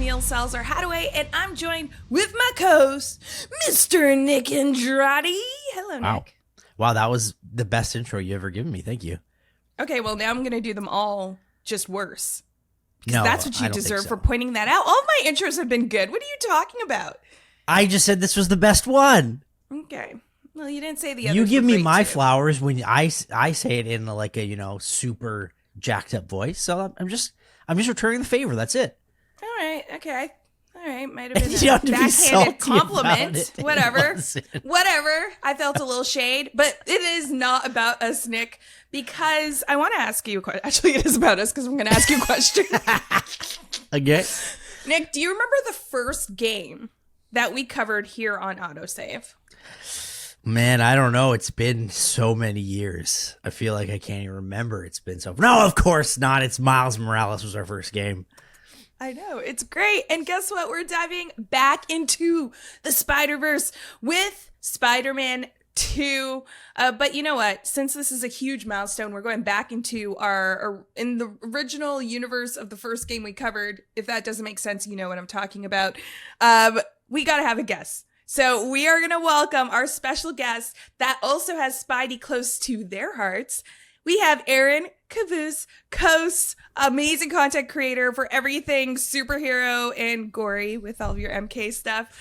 Camille Salazar Hadaway, and I'm joined with my co-host, Mr. Nick Andrade. Hello, Wow. Nick. Wow, that was the best intro you ever given me. Thank you. Okay, well, now I'm going to do them all just worse. No, that's what you I don't think deserve so. for pointing that out. All of my intros have been good. What are you talking about? I just said this was the best one. Okay. Well, you didn't say the others. You give were me great, my too. flowers when I say it in like a super jacked up voice. So I'm just returning the favor. That's it. All right. Okay. All right. Might have been You don't a have to be backhanded salty about compliment. it. It Whatever. wasn't. Whatever. I felt a little shade, but it is not about us, Nick, because I want to ask you a question. Actually, it is about us because I'm going to ask you a question. Okay. Nick, do you remember the first game that we covered here on AutoSave? Man, I don't know. It's been so many years. I feel like I can't even remember. It's been so. No, of course not. It's Miles Morales was our first game. I know, it's great. And guess what? We're diving back into the Spider-Verse with Spider-Man 2. But you know what? Since this is a huge milestone, we're going back into in the original universe of the first game we covered. If that doesn't make sense, you know what I'm talking about. We got to have a guest. So we are going to welcome our special guest that also has Spidey close to their hearts. We have Eren, Caboose, Kose, amazing content creator for everything superhero and gory with all of your MK stuff.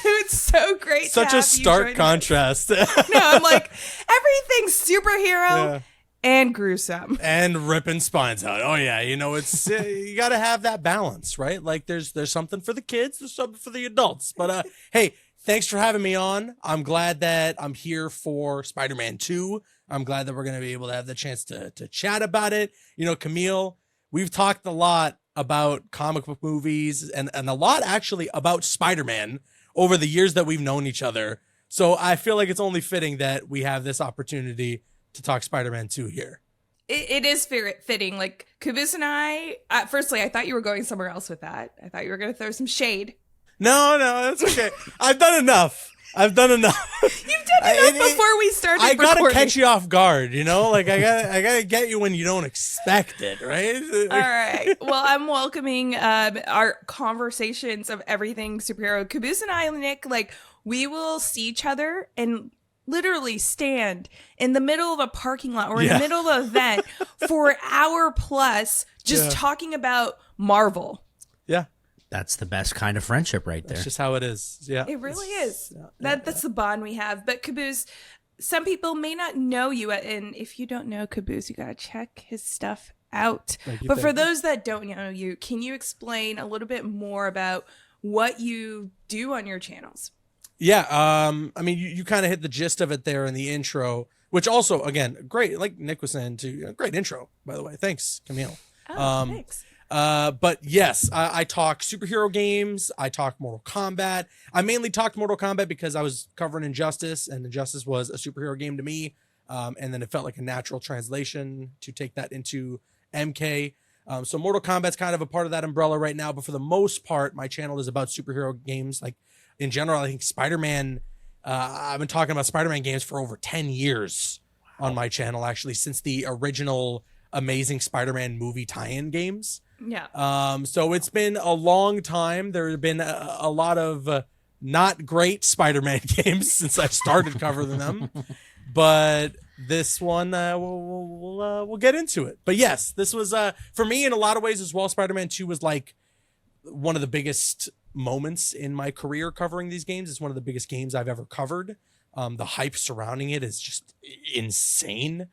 It's so great. Such to a have stark you join contrast. us. No, I'm like, everything's superhero Yeah. and gruesome. And ripping spines out. Oh yeah, it's you got to have that balance, right? Like there's something for the kids, there's something for the adults. But hey, thanks for having me on. I'm glad that I'm here for Spider-Man 2. I'm glad that we're going to be able to have the chance to chat about it. Camille, we've talked a lot about comic book movies and a lot actually about Spider-Man over the years that we've known each other. So I feel like it's only fitting that we have this opportunity to talk Spider-Man 2 here. It is fitting. Like, Caboose and I, firstly, I thought you were going somewhere else with that. I thought you were going to throw some shade. No, that's okay. I've done enough. You've done enough before we started I gotta recording. catch you off guard, like I gotta get you when you don't expect it, right? All right. Well, I'm welcoming our conversations of everything superhero. Caboose and I, Nick, we will see each other and literally stand in the middle of a parking lot or in the middle of an event for an hour plus just talking about Marvel. Yeah. That's the best kind of friendship right there. That's just how it is. Yeah. It really is. That's the bond we have. But Caboose, some people may not know you, and if you don't know Caboose, you gotta check his stuff out. But for those that don't know you, can you explain a little bit more about what you do on your channels? Yeah. I mean, you kind of hit the gist of it there in the intro, which also, again, great. Like Nick was saying too, great intro, by the way. Thanks, Camille. Thanks. But yes, I talk superhero games. I talk Mortal Kombat. I mainly talked Mortal Kombat because I was covering Injustice, and Injustice was a superhero game to me. And then it felt like a natural translation to take that into MK. So Mortal Kombat's kind of a part of that umbrella right now. But for the most part, my channel is about superhero games. Like in general, I think Spider-Man, I've been talking about Spider-Man games for over 10 years on my channel, actually, since the original Amazing Spider-Man movie tie-in games. Yeah. So it's been a long time. There have been a lot of not great Spider-Man games since I started covering them, but this one we'll get into it. But yes, this was for me in a lot of ways as well. Spider-Man 2 was like one of the biggest moments in my career covering these games. It's one of the biggest games I've ever covered. The hype surrounding it is just insane.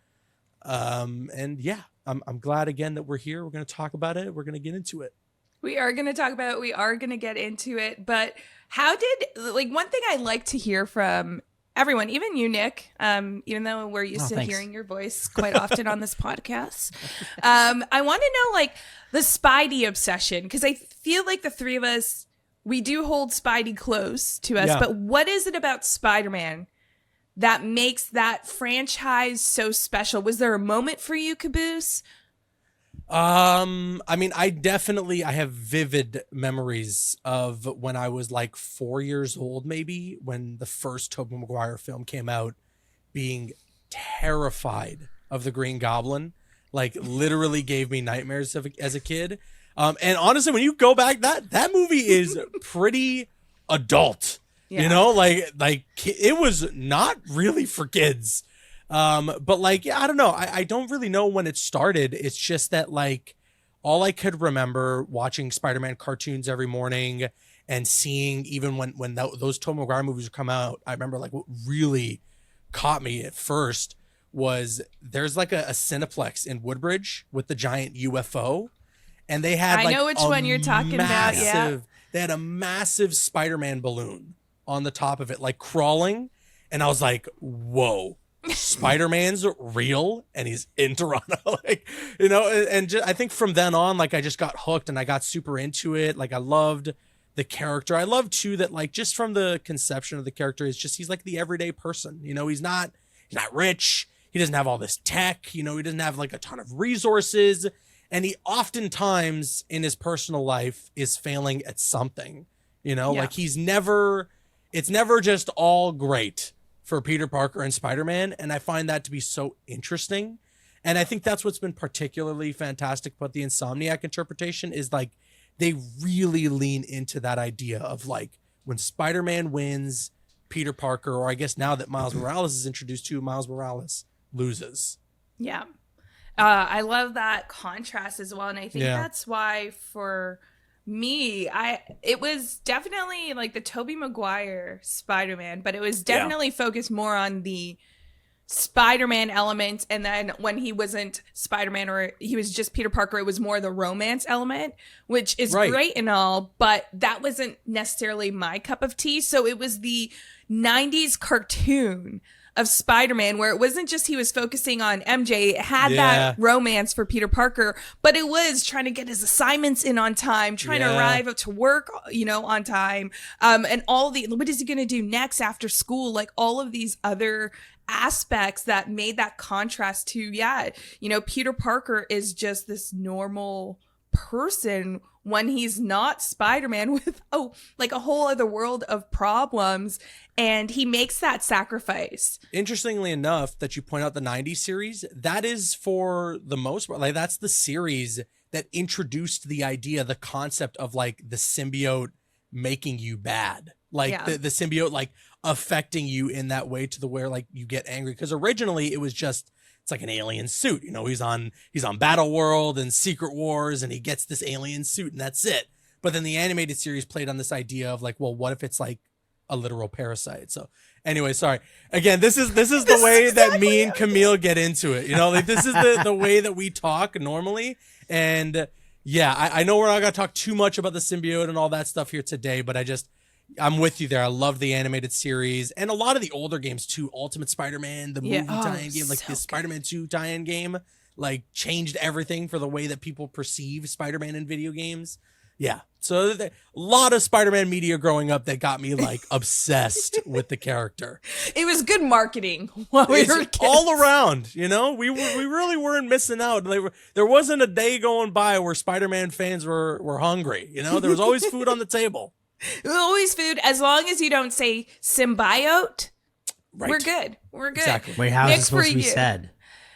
And yeah, I'm glad again that we're here. We're going to talk about it. We're going to get into it. We are going to talk about it. We are going to get into it. But one thing I like to hear from everyone, even you, Nick, even though we're used to hearing your voice quite often on this podcast, I want to know the Spidey obsession, because I feel like the three of us, we do hold Spidey close to us. Yeah. But what is it about Spider-Man that makes that franchise so special? Was there a moment for you, Caboose? I mean, I have vivid memories of when I was like 4 years old, maybe, when the first Tobey Maguire film came out, being terrified of the Green Goblin, like literally gave me nightmares as a kid. And honestly, when you go back, that movie is pretty adult. Yeah. You know, like it was not really for kids. But like, yeah, I don't know. I don't really know when it started. It's just that like all I could remember watching Spider-Man cartoons every morning and seeing even when those Tobey Maguire movies would come out, I remember like what really caught me at first was there's like a Cineplex in Woodbridge with the giant UFO, and they had I know which one you're talking about. Yeah, they had a massive Spider-Man balloon on the top of it, like crawling, and I was like, whoa. Spider-Man's real and he's in Toronto, like, you know, and I think from then on, like I just got hooked and I got super into it. Like I loved the character. I love too that like just from the conception of the character is just he's like the everyday person. You know, he's not rich. He doesn't have all this tech. You know, he doesn't have like a ton of resources, and he oftentimes in his personal life is failing at something. You know, like it's never just all great for Peter Parker and Spider-Man, and I find that to be so interesting. And I think that's what's been particularly fantastic about the Insomniac interpretation is like they really lean into that idea of like when Spider-Man wins, Peter Parker, or I guess now that Miles Morales is introduced to, Miles Morales loses. Yeah. I love that contrast as well, and I think that's why for me, it was definitely like the Tobey Maguire Spider-Man, but it was definitely focused more on the Spider-Man element, and then when he wasn't Spider-Man or he was just Peter Parker, it was more the romance element, which is great and all, but that wasn't necessarily my cup of tea. So it was the 90s cartoon of Spider-Man where it wasn't just he was focusing on MJ, it had that romance for Peter Parker, but it was trying to get his assignments in on time, trying to arrive to work, you know, on time, and all the, what is he going to do next after school, like all of these other aspects that made that contrast to, you know, Peter Parker is just this normal person when he's not Spider-Man with like a whole other world of problems, and he makes that sacrifice. Interestingly enough that you point out the 90s series, that is for the most part, like that's the series that introduced the idea, the concept of like the symbiote making you bad, like the symbiote like affecting you in that way to the where like you get angry, because originally it was just, it's like an alien suit, you know, he's on Battle World and Secret Wars and he gets this alien suit and that's it. But then the animated series played on this idea of like, well, what if it's like a literal parasite? So anyway, sorry. Again, this is the way that me and Camille get into it. You know, like this is the way that we talk normally. And I know we're not going to talk too much about the symbiote and all that stuff here today, but I'm with you there. I love the animated series and a lot of the older games too. Ultimate Spider-Man, the movie tie-in game, like the Spider-Man 2 tie-in game, like changed everything for the way that people perceive Spider-Man in video games. Yeah. So a lot of Spider-Man media growing up that got me like obsessed with the character. It was good marketing while we were kids. All around, you know, we really weren't missing out. There wasn't a day going by where Spider-Man fans were hungry. You know, there was always food on the table. Always food, as long as you don't say symbiote. Right. We're good. Exactly. Wait, how is it supposed to be said?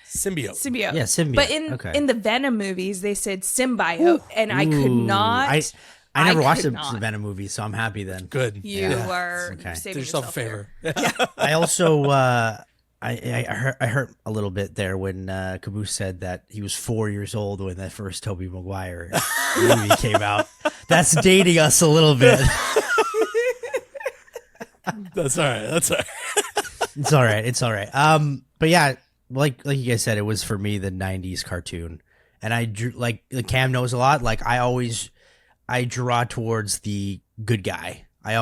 Symbiote. Yeah, symbiote. But in the Venom movies, they said symbiote, and I could not. I never watched the Venom movies, so I'm happy then. Good. You are saving Do yourself a favor. I also I heard a little bit there when Caboose said that he was 4 years old when that first Tobey Maguire movie came out. That's dating us a little bit. That's all right. It's all right. But yeah, like you guys said, it was for me the 90s cartoon. And I drew, like Cam knows a lot, like I draw towards the good guy. I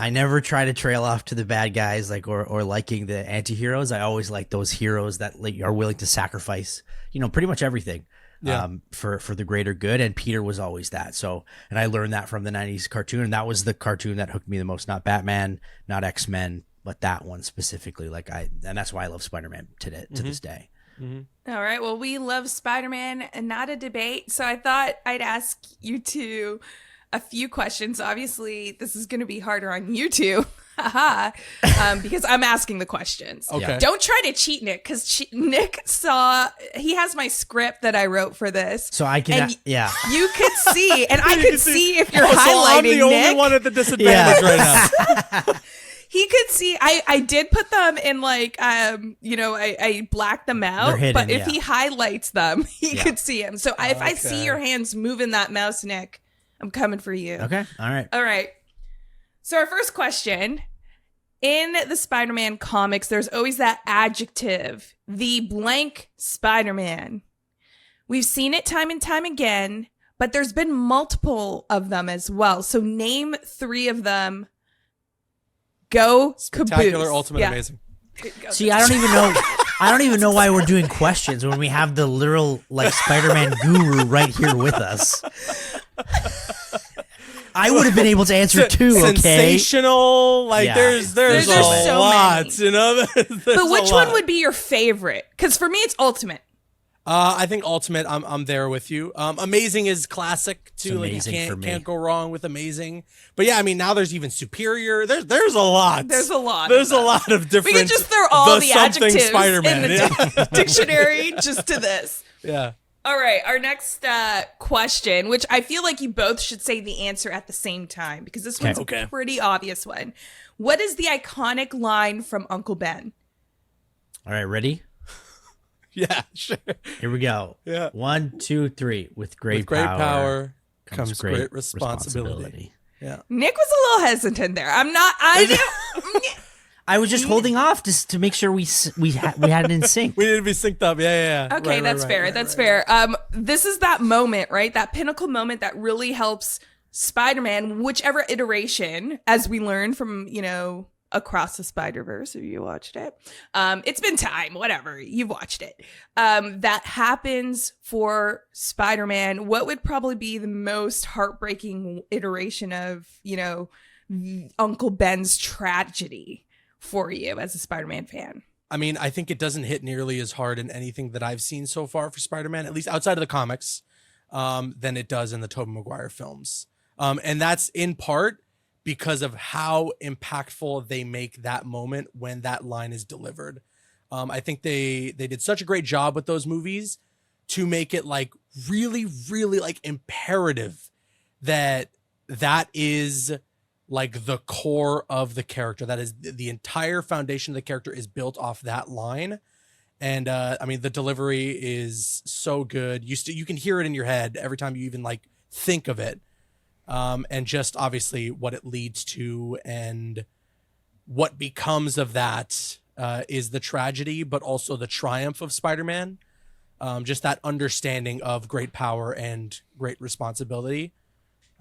never try to trail off to the bad guys, like or liking the anti-heroes. I always like those heroes that like are willing to sacrifice, you know, pretty much everything for the greater good. And Peter was always that. So, and I learned that from the 90s cartoon, and that was the cartoon that hooked me the most. Not Batman, not X-Men, but that one specifically. And that's why I love Spider-Man to this day. Mm-hmm. All right. Well, we love Spider-Man, and not a debate. So I thought I'd ask you two a few questions. Obviously, this is going to be harder on you two. haha, because I'm asking the questions. Okay. Don't try to cheat Nick, because Nick he has my script that I wrote for this. So I can, And yeah. You could see, and I could see if you're So I'm highlighting the only Nick. one at the disadvantage right now. He could see. I did put them in like I blacked them out. They're hidden, but if yeah. he highlights them, he Yeah. could see them. So if I see Okay. your hands moving that mouse, Nick, I'm coming for you. Okay. All right. All right. So our first question. In the Spider-Man comics, there's always that adjective, the blank Spider-Man. We've seen it time and time again, but there's been multiple of them as well. So name 3 of them. Go Spectacular, Caboose. ultimate, Yeah. amazing. See, I don't even know why we're doing questions when we have the literal like Spider-Man guru right here with us. I would have been able to answer too. Okay. Sensational. Like Yeah. there's There's a so lot, many. you know. But which one would be your favorite? Because for me, it's Ultimate. I think Ultimate. I'm there with you. Amazing is classic too. Like you amazing for me. can't go wrong with Amazing. But yeah, I mean now there's even Superior. There's a lot. There's a lot. There's of a them. lot of different. We could just throw all the something adjectives Spider-Man. in the dictionary just to this. Yeah. All right, our next question, which I feel like you both should say the answer at the same time because this one's Okay. a pretty obvious one. What is the iconic line from Uncle Ben? All right, ready? Yeah. Sure. Here we go. Yeah. 1, 2, 3. With great power comes great responsibility. Yeah. Nick was a little hesitant there. I was just holding off just to make sure we had it in sync. We need to be synced up. Yeah. Okay, that's fair. That's fair. This is that moment, right? That pinnacle moment that really helps Spider-Man, whichever iteration, as we learned from, Across the Spider-Verse, if you watched it. It's been time, whatever. You've watched it. That happens for Spider-Man. What would probably be the most heartbreaking iteration of, Uncle Ben's tragedy for you as a Spider-Man fan? I mean, I think it doesn't hit nearly as hard in anything that I've seen so far for Spider-Man, at least outside of the comics, than it does in the Tobey Maguire films. And that's in part because of how impactful they make that moment when that line is delivered. I think they did such a great job with those movies to make it like really, really like imperative that is like the core of the character. That is the entire foundation of the character is built off that line. And I mean, the delivery is so good. You can hear it in your head every time you even like think of it. And just obviously what it leads to and what becomes of that is the tragedy, but also the triumph of Spider-Man. Just that understanding of great power and great responsibility.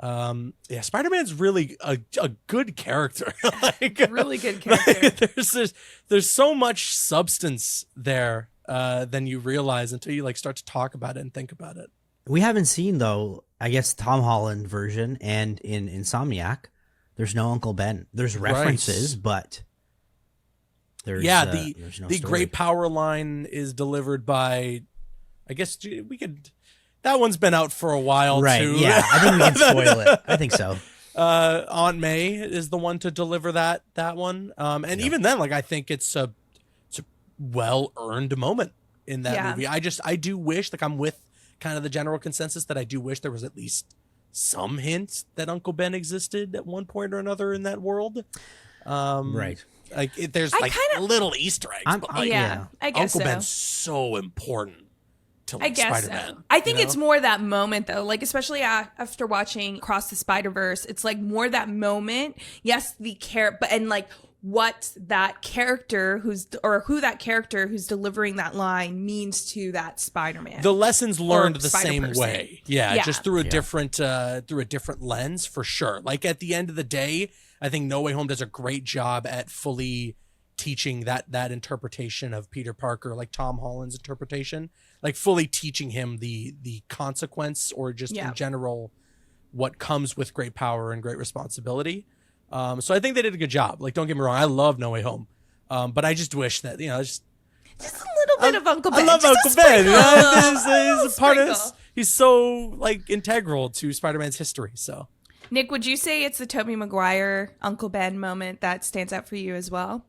Spider-Man's really a good character. Like, Really good character. there's so much substance there than you realize until you like start to talk about it and think about it. We haven't seen, though, I guess, Tom Holland version, and in Insomniac, there's no Uncle Ben. There's references, but there's there's no the story. great power line is delivered by, I guess we could. That one's been out for a while, right? too. Yeah, I think we can spoil it. I think so. Aunt May is the one to deliver that one, and even then, like I think it's a well earned moment in that movie. I do wish, like I'm with kind of the general consensus that I do wish there was at least some hint that Uncle Ben existed at one point or another in that world. Right. Like there's like little Easter eggs. But like, I guess Uncle so. Ben's so important to like, I guess Spider-Man. so. I think it's more that moment though, like especially after watching Across the Spider-Verse, it's like more that moment. Yes, but and like what that character who that character who's delivering that line means to that Spider-Man. The lessons learned the same Spider-Person. way. Yeah, just through a different lens for sure. Like at the end of the day, I think No Way Home does a great job at fully teaching that interpretation of Peter Parker, like Tom Holland's interpretation, like fully teaching him the consequence or just in general what comes with great power and great responsibility. So I think they did a good job. Like, don't get me wrong, I love No Way Home, but I just wish that just a little bit of Uncle Ben. I love Just Uncle Ben. a He's a part of. sprinkle. He's so like integral to Spider-Man's history. So Nick, would you say it's the Tobey Maguire Uncle Ben moment that stands out for you as well?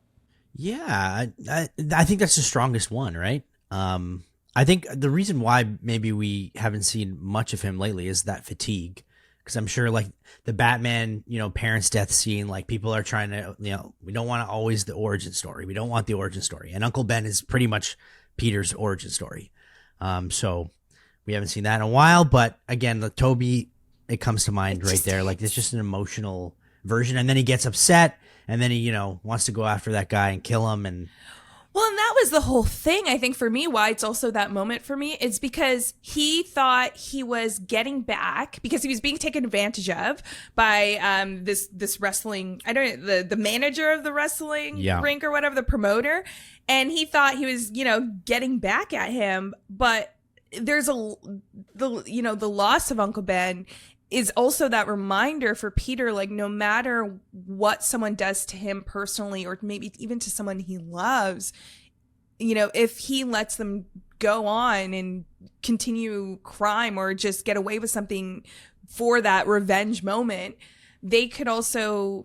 Yeah, I think that's the strongest one, right? I think the reason why maybe we haven't seen much of him lately is that fatigue. Because I'm sure, like, the Batman, parents' death scene, like, people are trying to, we don't want always the origin story. We don't want the origin story. And Uncle Ben is pretty much Peter's origin story. So we haven't seen that in a while. But again, the Toby, it comes to mind right there. Like, it's just an emotional version. And then he gets upset. And then he, wants to go after that guy and kill him. And well, and that was the whole thing, I think, for me, why it's also that moment for me, is because he thought he was getting back because he was being taken advantage of by this wrestling, I don't know, the manager of the wrestling rink or whatever, the promoter. And he thought he was, getting back at him. But there's the loss of Uncle Ben is also that reminder for Peter, like, no matter what someone does to him personally, or maybe even to someone he loves, if he lets them go on and continue crime or just get away with something for that revenge moment, they could also,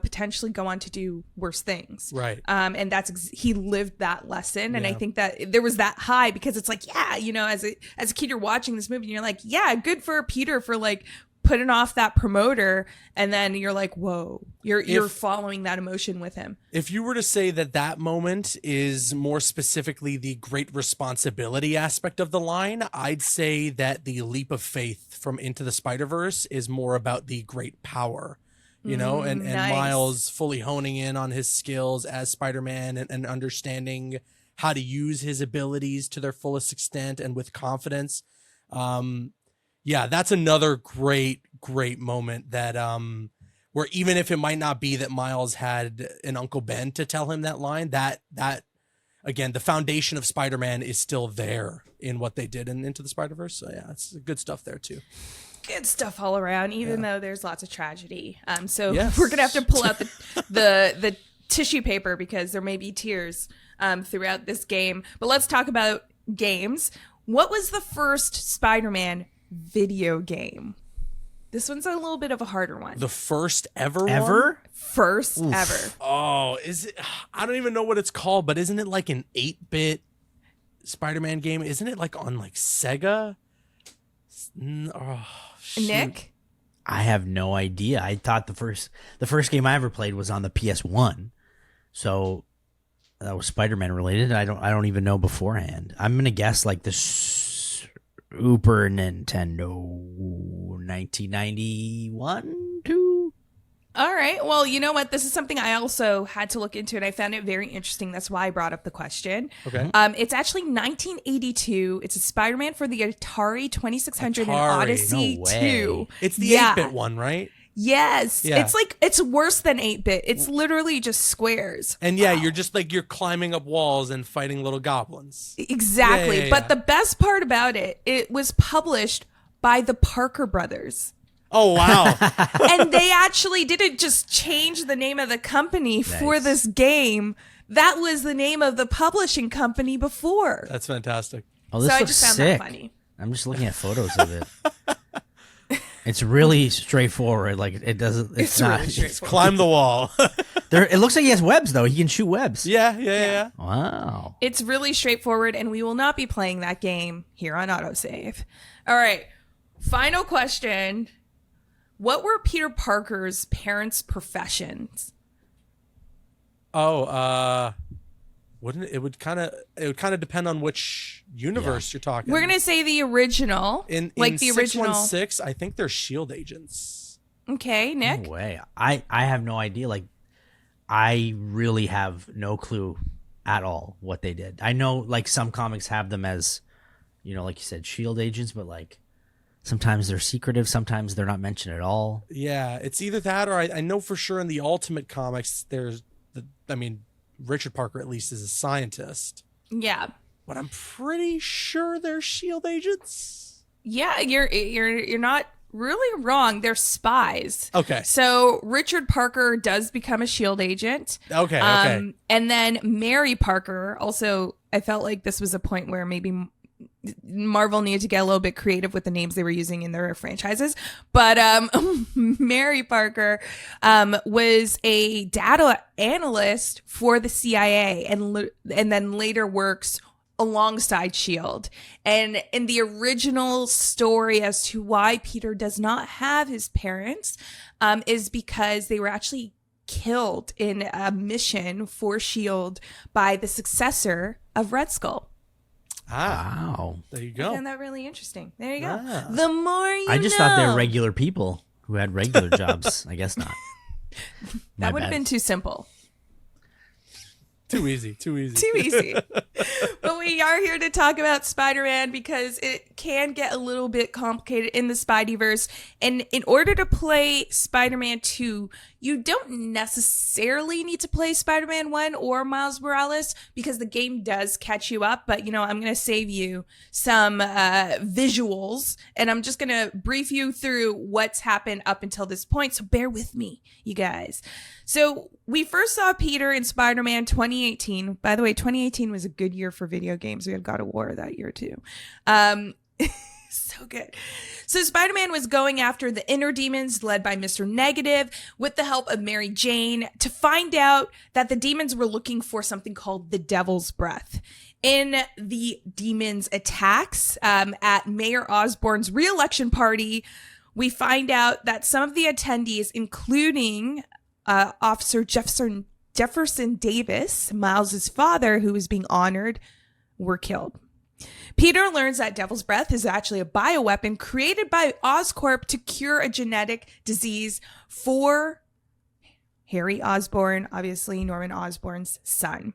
potentially go on to do worse things. Right. And he lived that lesson. And I think that there was that high because it's like, as a kid, you're watching this movie and you're like, yeah, good for Peter for like putting off that promoter. And then you're like, whoa, you're following that emotion with him. If you were to say that moment is more specifically the great responsibility aspect of the line, I'd say that the leap of faith from Into the Spider-Verse is more about the great power, and nice. Miles fully honing in on his skills as Spider-Man and understanding how to use his abilities to their fullest extent and with confidence. That's another great moment that where even if it might not be that Miles had an Uncle Ben to tell him that line, that again, the foundation of Spider-Man is still there in what they did in Into the Spider-Verse. So yeah, it's good stuff there too. Good stuff all around, even though there's lots of tragedy. So Yes. we're gonna have to pull out the tissue paper because there may be tears throughout this game. But let's talk about games. What was the first Spider-Man video game? This one's a little bit of a harder one. The first ever First ever. Oh, is it? I don't even know what it's called, but isn't it like an 8-bit Spider-Man game? Isn't it like on like Sega? Oh, shoot. Nick? I have no idea. I thought the first game I ever played was on the PS1. So that was Spider-Man related. I don't even know beforehand. I'm going to guess like the Super Nintendo 1991 2. All right. Well, you know what? This is something I also had to look into, and I found it very interesting. That's why I brought up the question. Okay. It's actually 1982. It's a Spider-Man for the Atari 2600 and Atari. Odyssey No way. 2. It's the 8-bit one, right? Yes. Yeah. It's worse than 8-bit. It's literally just squares. And you're just like you're climbing up walls and fighting little goblins. Exactly. Yeah. But the best part about it was published by the Parker brothers. Oh wow. And they actually didn't just change the name of the company for Nice. this game. That was the name of the publishing company before. That's fantastic. Oh, this So I looks just found sick. that funny. I'm just looking at photos of it. It's really straightforward. Like it doesn't. It's not. really straightforward. Climb the wall. It looks like he has webs though. He can shoot webs. Yeah. Wow. It's really straightforward, and we will not be playing that game here on AutoSave. All right. Final question. What were Peter Parker's parents' professions? Wouldn't it would kind of depend on which universe you're talking. We're going to say the original. in the original. 616, I think they're shield agents. Okay, Nick? No way. I have no idea. Like, I really have no clue at all what they did. I know, like, some comics have them as, like you said, shield agents, but like sometimes they're secretive, sometimes they're not mentioned at all. Yeah, it's either that or I know for sure in the Ultimate Comics Richard Parker at least is a scientist. Yeah. But I'm pretty sure they're shield agents. Yeah, you're not really wrong. They're spies. Okay. So Richard Parker does become a shield agent. Okay. And then Mary Parker also, I felt like this was a point where maybe Marvel needed to get a little bit creative with the names they were using in their franchises. But Mary Parker was a data analyst for the CIA and then later works alongside S.H.I.E.L.D. And in the original story as to why Peter does not have his parents is because they were actually killed in a mission for S.H.I.E.L.D. by the successor of Red Skull. Wow. There you go. Isn't that really interesting? There you go. Yeah. The more you know. I just thought they were regular people who had regular jobs. I guess not. That would have been too simple. Too easy. Too easy. But we are here to talk about Spider-Man because it can get a little bit complicated in the Spideyverse. And in order to play Spider-Man 2, you don't necessarily need to play Spider-Man 1 or Miles Morales because the game does catch you up. But, I'm going to save you some visuals and I'm just going to brief you through what's happened up until this point. So bear with me, you guys. So we first saw Peter in Spider-Man 2018. By the way, 2018 was a good year for video games. We had God of War that year too. So good. So Spider-Man was going after the inner demons led by Mr. Negative with the help of Mary Jane to find out that the demons were looking for something called the Devil's Breath. In the demons' attacks at Mayor Osborn's re-election party, we find out that some of the attendees, including Officer Jefferson Davis, Miles's father, who was being honored, were killed. Peter learns that Devil's Breath is actually a bioweapon created by Oscorp to cure a genetic disease for Harry Osborn, obviously Norman Osborn's son.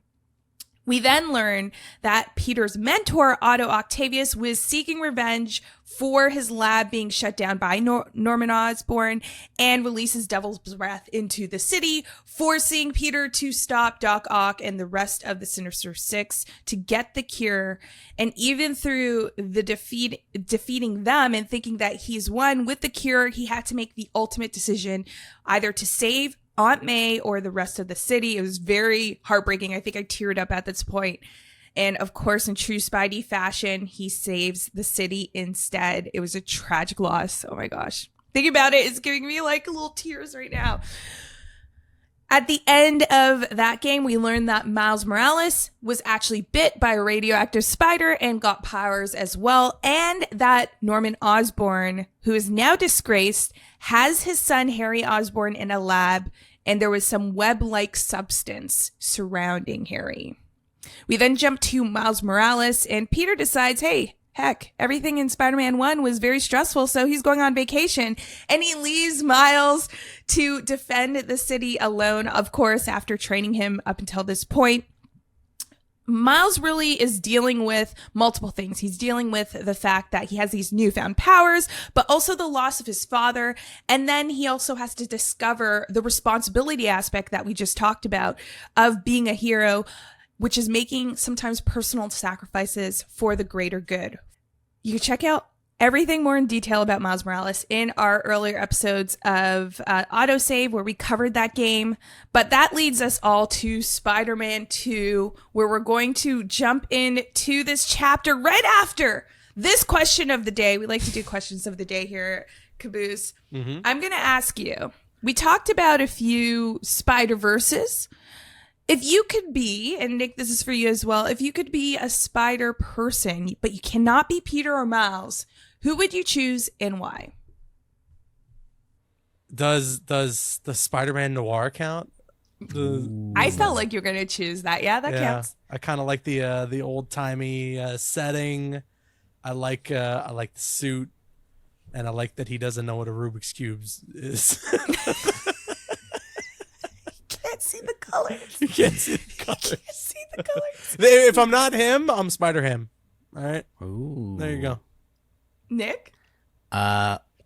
We then learn that Peter's mentor, Otto Octavius, was seeking revenge for his lab being shut down by Norman Osborn and releases Devil's Breath into the city, forcing Peter to stop Doc Ock and the rest of the Sinister Six to get the cure. And even through the defeating them and thinking that he's won with the cure, he had to make the ultimate decision either to save Aunt May or the rest of the city. It was very heartbreaking. I think I teared up at this point. And of course, in true Spidey fashion, he saves the city instead. It was a tragic loss. Oh my gosh. Thinking about it, it's giving me like little tears right now. At the end of that game, we learned that Miles Morales was actually bit by a radioactive spider and got powers as well. And that Norman Osborn, who is now disgraced, has his son Harry Osborn in a lab, and there was some web-like substance surrounding Harry. We then jump to Miles Morales, and Peter decides, hey, heck, everything in Spider-Man 1 was very stressful, so he's going on vacation, and he leaves Miles to defend the city alone, of course, after training him up until this point. Miles really is dealing with multiple things. He's dealing with the fact that he has these newfound powers, but also the loss of his father. And then he also has to discover the responsibility aspect that we just talked about of being a hero, which is making sometimes personal sacrifices for the greater good. You can check out everything more in detail about Miles Morales in our earlier episodes of AutoSave, where we covered that game. But that leads us all to Spider-Man 2, where we're going to jump into this chapter right after this question of the day. We like to do questions of the day here at Caboose. Mm-hmm. I'm going to ask you, we talked about a few Spider-Verses. If you could be, and Nick, this is for you as well, if you could be a spider person, but you cannot be Peter or Miles, who would you choose and why? Does the Spider-Man Noir count? I felt like you were gonna choose that. Yeah, that counts. I kind of like the old timey setting. I like the suit, and I like that he doesn't know what a Rubik's cube is. Can't see the colors. You can't see the colors. Can't see the colors. If I'm not him, I'm Spider-Ham. All right. Ooh. There you go. Nick?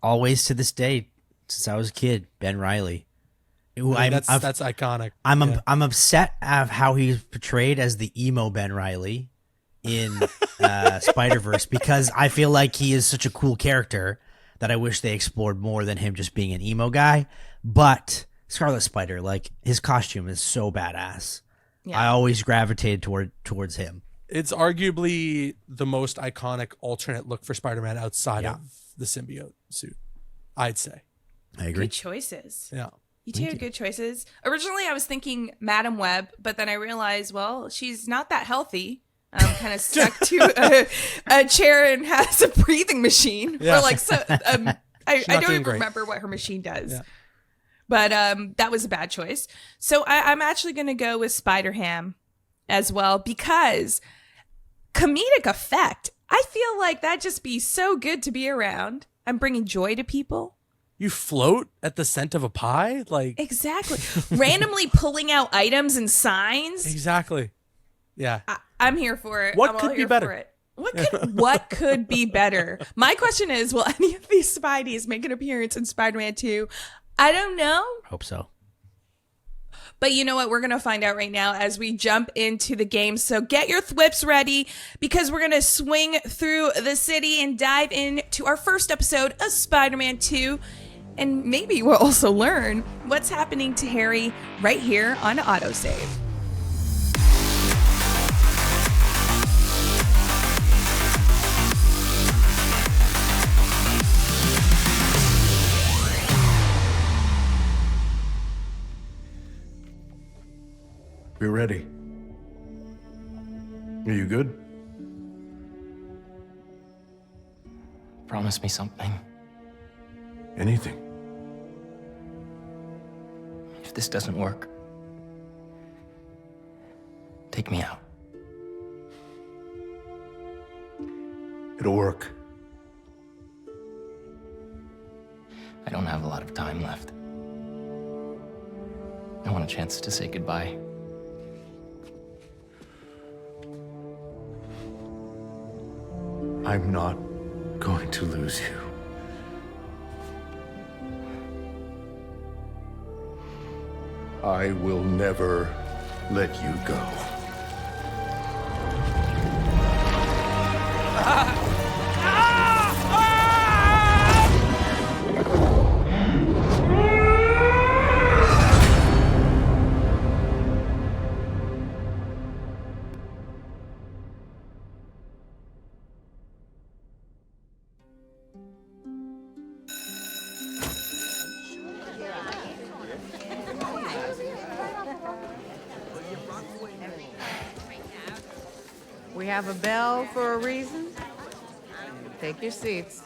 Always to this day, since I was a kid, Ben Reilly. That's iconic. I'm upset of how he's portrayed as the emo Ben Reilly in Spider-Verse because I feel like he is such a cool character that I wish they explored more than him just being an emo guy. But Scarlet Spider, like his costume is so badass. Yeah. I always gravitated towards him. It's arguably the most iconic alternate look for Spider-Man outside Yeah. of the symbiote suit, I'd say. I agree. Good choices. Yeah. You two had good choices. Originally, I was thinking Madam Web, but then I realized, well, she's not that healthy. I'm kind of stuck to a chair and has a breathing machine. Yeah. Or like, so, I not don't doing even great. remember what her machine does. Yeah. But that was a bad choice. So I'm actually going to go with Spider-Ham as well because comedic effect. I feel like that'd just be so good to be around. I'm bringing joy to people. You float at the scent of a pie? Like, Exactly. Randomly pulling out items and signs. exactly. Yeah. I'm here for it. What I'm all could be here better? for it. What could be better? My question is, will any of these Spideys make an appearance in Spider-Man 2? I don't know. Hope so. But you know what? We're going to find out right now as we jump into the game. So get your thwips ready because we're going to swing through the city and dive into our first episode of Spider-Man 2. And maybe we'll also learn what's happening to Harry right here on AutoSave. We're ready. Are you good? Promise me something. Anything. If this doesn't work, take me out. It'll work. I don't have a lot of time left. I want a chance to say goodbye. I'm not going to lose you. I will never let you go. We have a bell for a reason. Take your seats.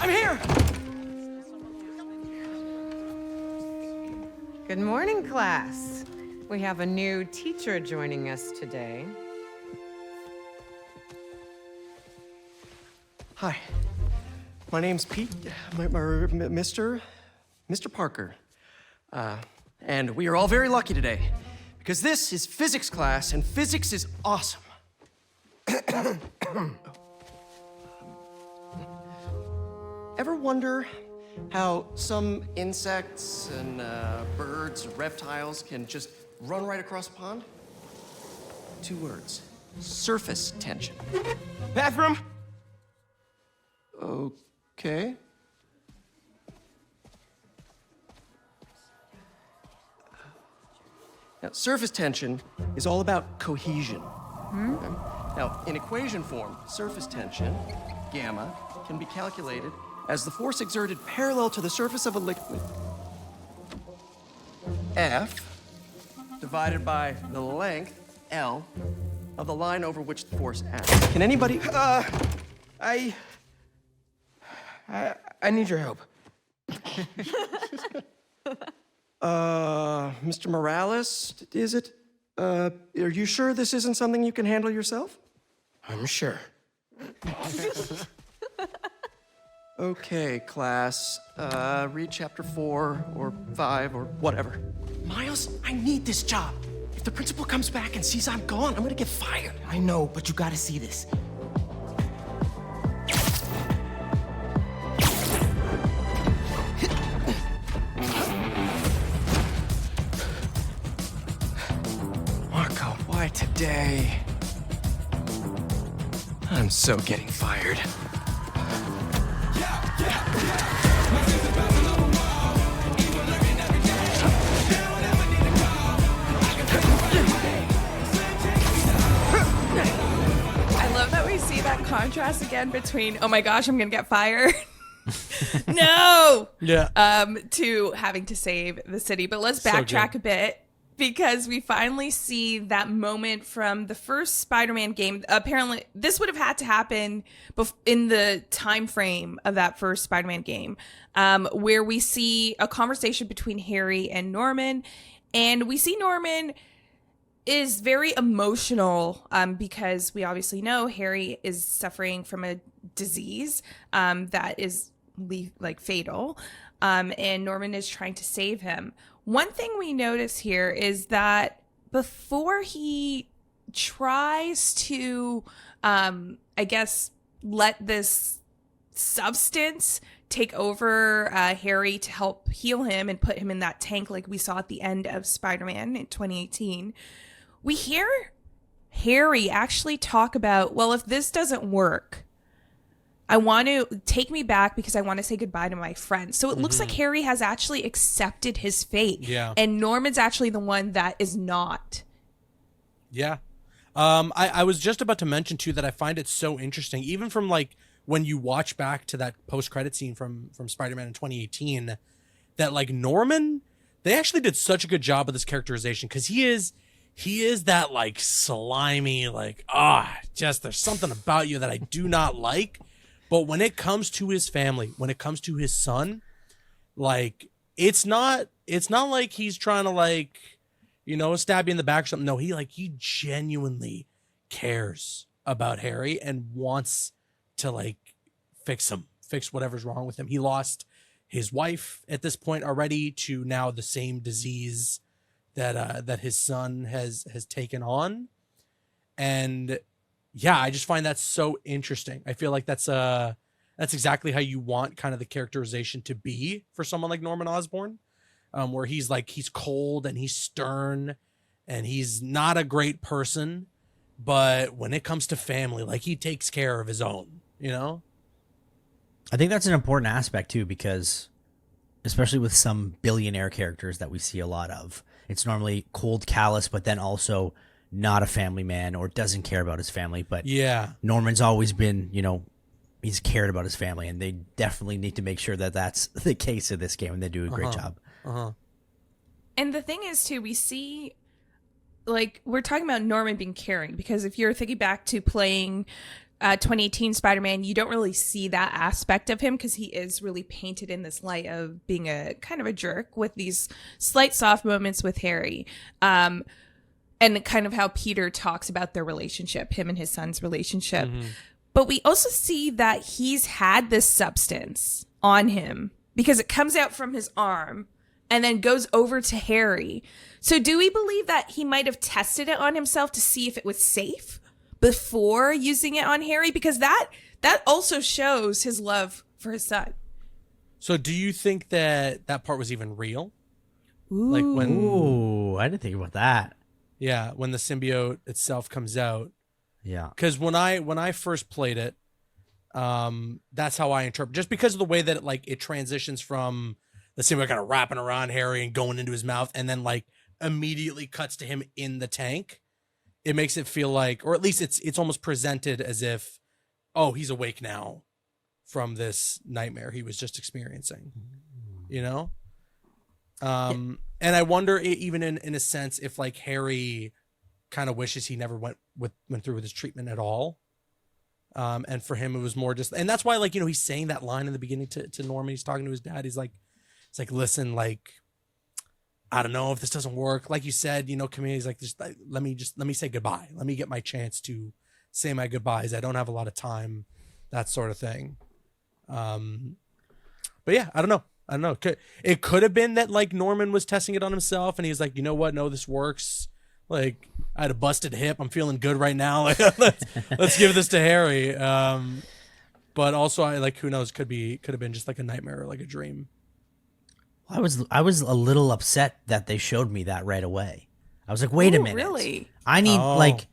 I'm here! Good morning, class. We have a new teacher joining us today. Hi, my name's Pete, Mr. Parker. And we are all very lucky today because this is physics class and physics is awesome. Ever wonder how some insects and birds, reptiles can just run right across a pond? 2 words, surface tension. Bathroom! Okay. Now, surface tension is all about cohesion. Okay? Now, in equation form, surface tension, gamma, can be calculated as the force exerted parallel to the surface of a liquid, F, divided by the length, L, of the line over which the force acts. Can anybody... I need your help. Mr. Morales, is it? Are you sure this isn't something you can handle yourself? I'm sure. Okay, class. Read chapter 4 or 5 or whatever. Miles, I need this job. If the principal comes back and sees I'm gone, I'm gonna get fired. I know, but you gotta see this. Marco, why today? I'm so getting fired. contrast again between, oh my gosh, I'm going to get fired. No. Yeah. To having to save the city. But let's So backtrack good. a bit because we finally see that moment from the first Spider-Man game. Apparently, this would have had to happen in the time frame of that first Spider-Man game, where we see a conversation between Harry and Norman, and we see Norman is very emotional because we obviously know Harry is suffering from a disease that is fatal, and Norman is trying to save him. One thing we notice here is that before he tries to, I guess, let this substance take over Harry to help heal him and put him in that tank like we saw at the end of Spider-Man in 2018, we hear Harry actually talk about, well, if this doesn't work, I want to take me back because I want to say goodbye to my friends. So it looks like Harry has actually accepted his fate. Yeah. And Norman's actually the one that is not. Yeah. I was just about to mention too that I find it so interesting, even from like when you watch back to that post-credit scene from Spider-Man in 2018, that like Norman, they actually did such a good job of this characterization because he is that like slimy, like, just there's something about you that I do not like. But when it comes to his family, when it comes to his son, like it's not like he's trying to like, stab you in the back or something. No, he genuinely cares about Harry and wants to like fix whatever's wrong with him. He lost his wife at this point already to now the same disease that his son has taken on. And yeah, I just find that so interesting. I feel like that's exactly how you want kind of the characterization to be for someone like Norman Osborn, where he's cold and he's stern and he's not a great person, but when it comes to family, like he takes care of his own, I think that's an important aspect too, because especially with some billionaire characters that we see a lot of, it's normally cold, callous, but then also not a family man or doesn't care about his family. But yeah, Norman's always been, he's cared about his family, and they definitely need to make sure that that's the case in this game, and they do a great job. And the thing is, too, we see, like, we're talking about Norman being caring, because if you're thinking back to playing 2018 Spider-Man, you don't really see that aspect of him because he is really painted in this light of being a kind of a jerk with these slight soft moments with Harry. And kind of how Peter talks about their relationship, him and his son's relationship. But we also see that he's had this substance on him because it comes out from his arm and then goes over to Harry. So do we believe that he might have tested it on himself to see if it was safe before using it on Harry? Because that also shows his love for his son. So do you think that part was even real? Ooh. Like when, Ooh, I didn't think about that. yeah, when the symbiote itself comes out. Yeah. Because when I first played it, that's how I interpret, just because of the way that it transitions from the symbiote kind of wrapping around Harry and going into his mouth, and then like immediately cuts to him in the tank. It makes it feel like, or at least it's almost presented as if, oh, he's awake now from this nightmare he was just experiencing, And I wonder, even in a sense, if like Harry kind of wishes he never went through with his treatment at all. And for him, it was more just, and that's why, like, he's saying that line in the beginning to Norman. He's talking to his dad. He's like, it's like, listen, like, I don't know if this doesn't work. Like you said, Camille, he's like, just let me say goodbye. Let me get my chance to say my goodbyes. I don't have a lot of time, that sort of thing. But yeah, I don't know. It could have been that like Norman was testing it on himself and he was like, you know what? No, this works. Like, I had a busted hip. I'm feeling good right now. Like, let's give this to Harry. But also, who knows? Could have been just like a nightmare or like a dream. I was a little upset that they showed me that right away. I was like, wait a minute. Really? I need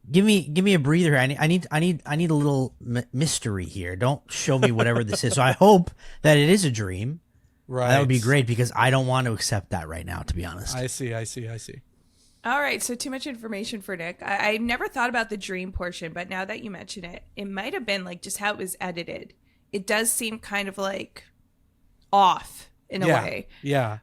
give me a breather. I need a little mystery here. Don't show me whatever this is. So I hope that it is a dream. Right. That would be great because I don't want to accept that right now, to be honest. I see. All right, so too much information for Nick. I never thought about the dream portion, but now that you mention it, it might have been like just how it was edited. It does seem kind of like off in a way. Yeah.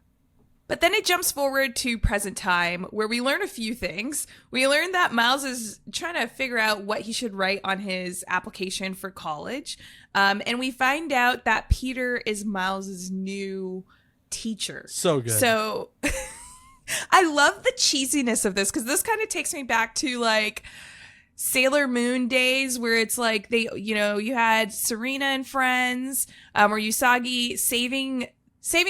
But then it jumps forward to present time where we learn a few things. We learn that Miles is trying to figure out what he should write on his application for college. And we find out that Peter is Miles's new teacher. So good. So I love the cheesiness of this because this kind of takes me back to like Sailor Moon days where it's like you had Serena and friends or Usagi saving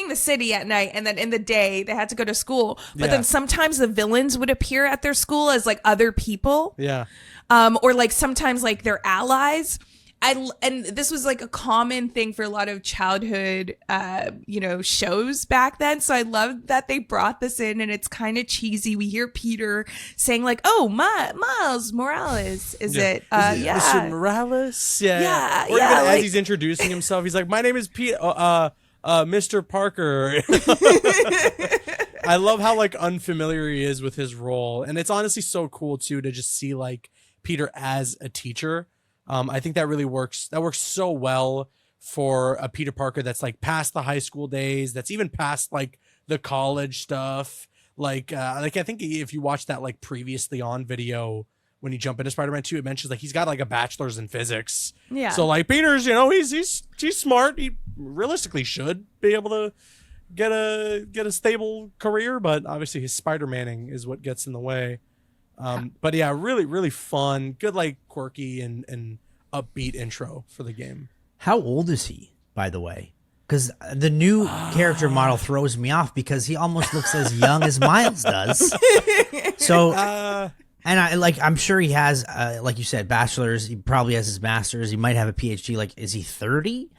the city at night, and then in the day they had to go to school. But then sometimes the villains would appear at their school as like other people. Yeah. Or like sometimes like their allies. And this was like a common thing for a lot of childhood, shows back then. So I love that they brought this in, and it's kind of cheesy. We hear Peter saying like, "Oh, Miles Morales, is it? Yeah, Mr. Morales. Yeah. Or even as he's introducing himself, he's like, "My name is Peter. Mr. Parker." I love how like unfamiliar he is with his role, and it's honestly so cool too to just see like Peter as a teacher. I think that really works. That works so well for a Peter Parker that's like past the high school days, that's even past like the college stuff. Like I think if you watch that like previously on video when you jump into Spider-Man 2, it mentions like he's got like a bachelor's in physics. Yeah. So like Peter's, he's smart. He realistically should be able to get a stable career, but obviously his Spider-Manning is what gets in the way. But yeah, really, really fun, good, like quirky and upbeat intro for the game. How old is he, by the way? Because the new character model throws me off because he almost looks as young as Miles does. So, and I'm sure he has, like you said, bachelor's. He probably has his master's. He might have a PhD. Like, is he 30?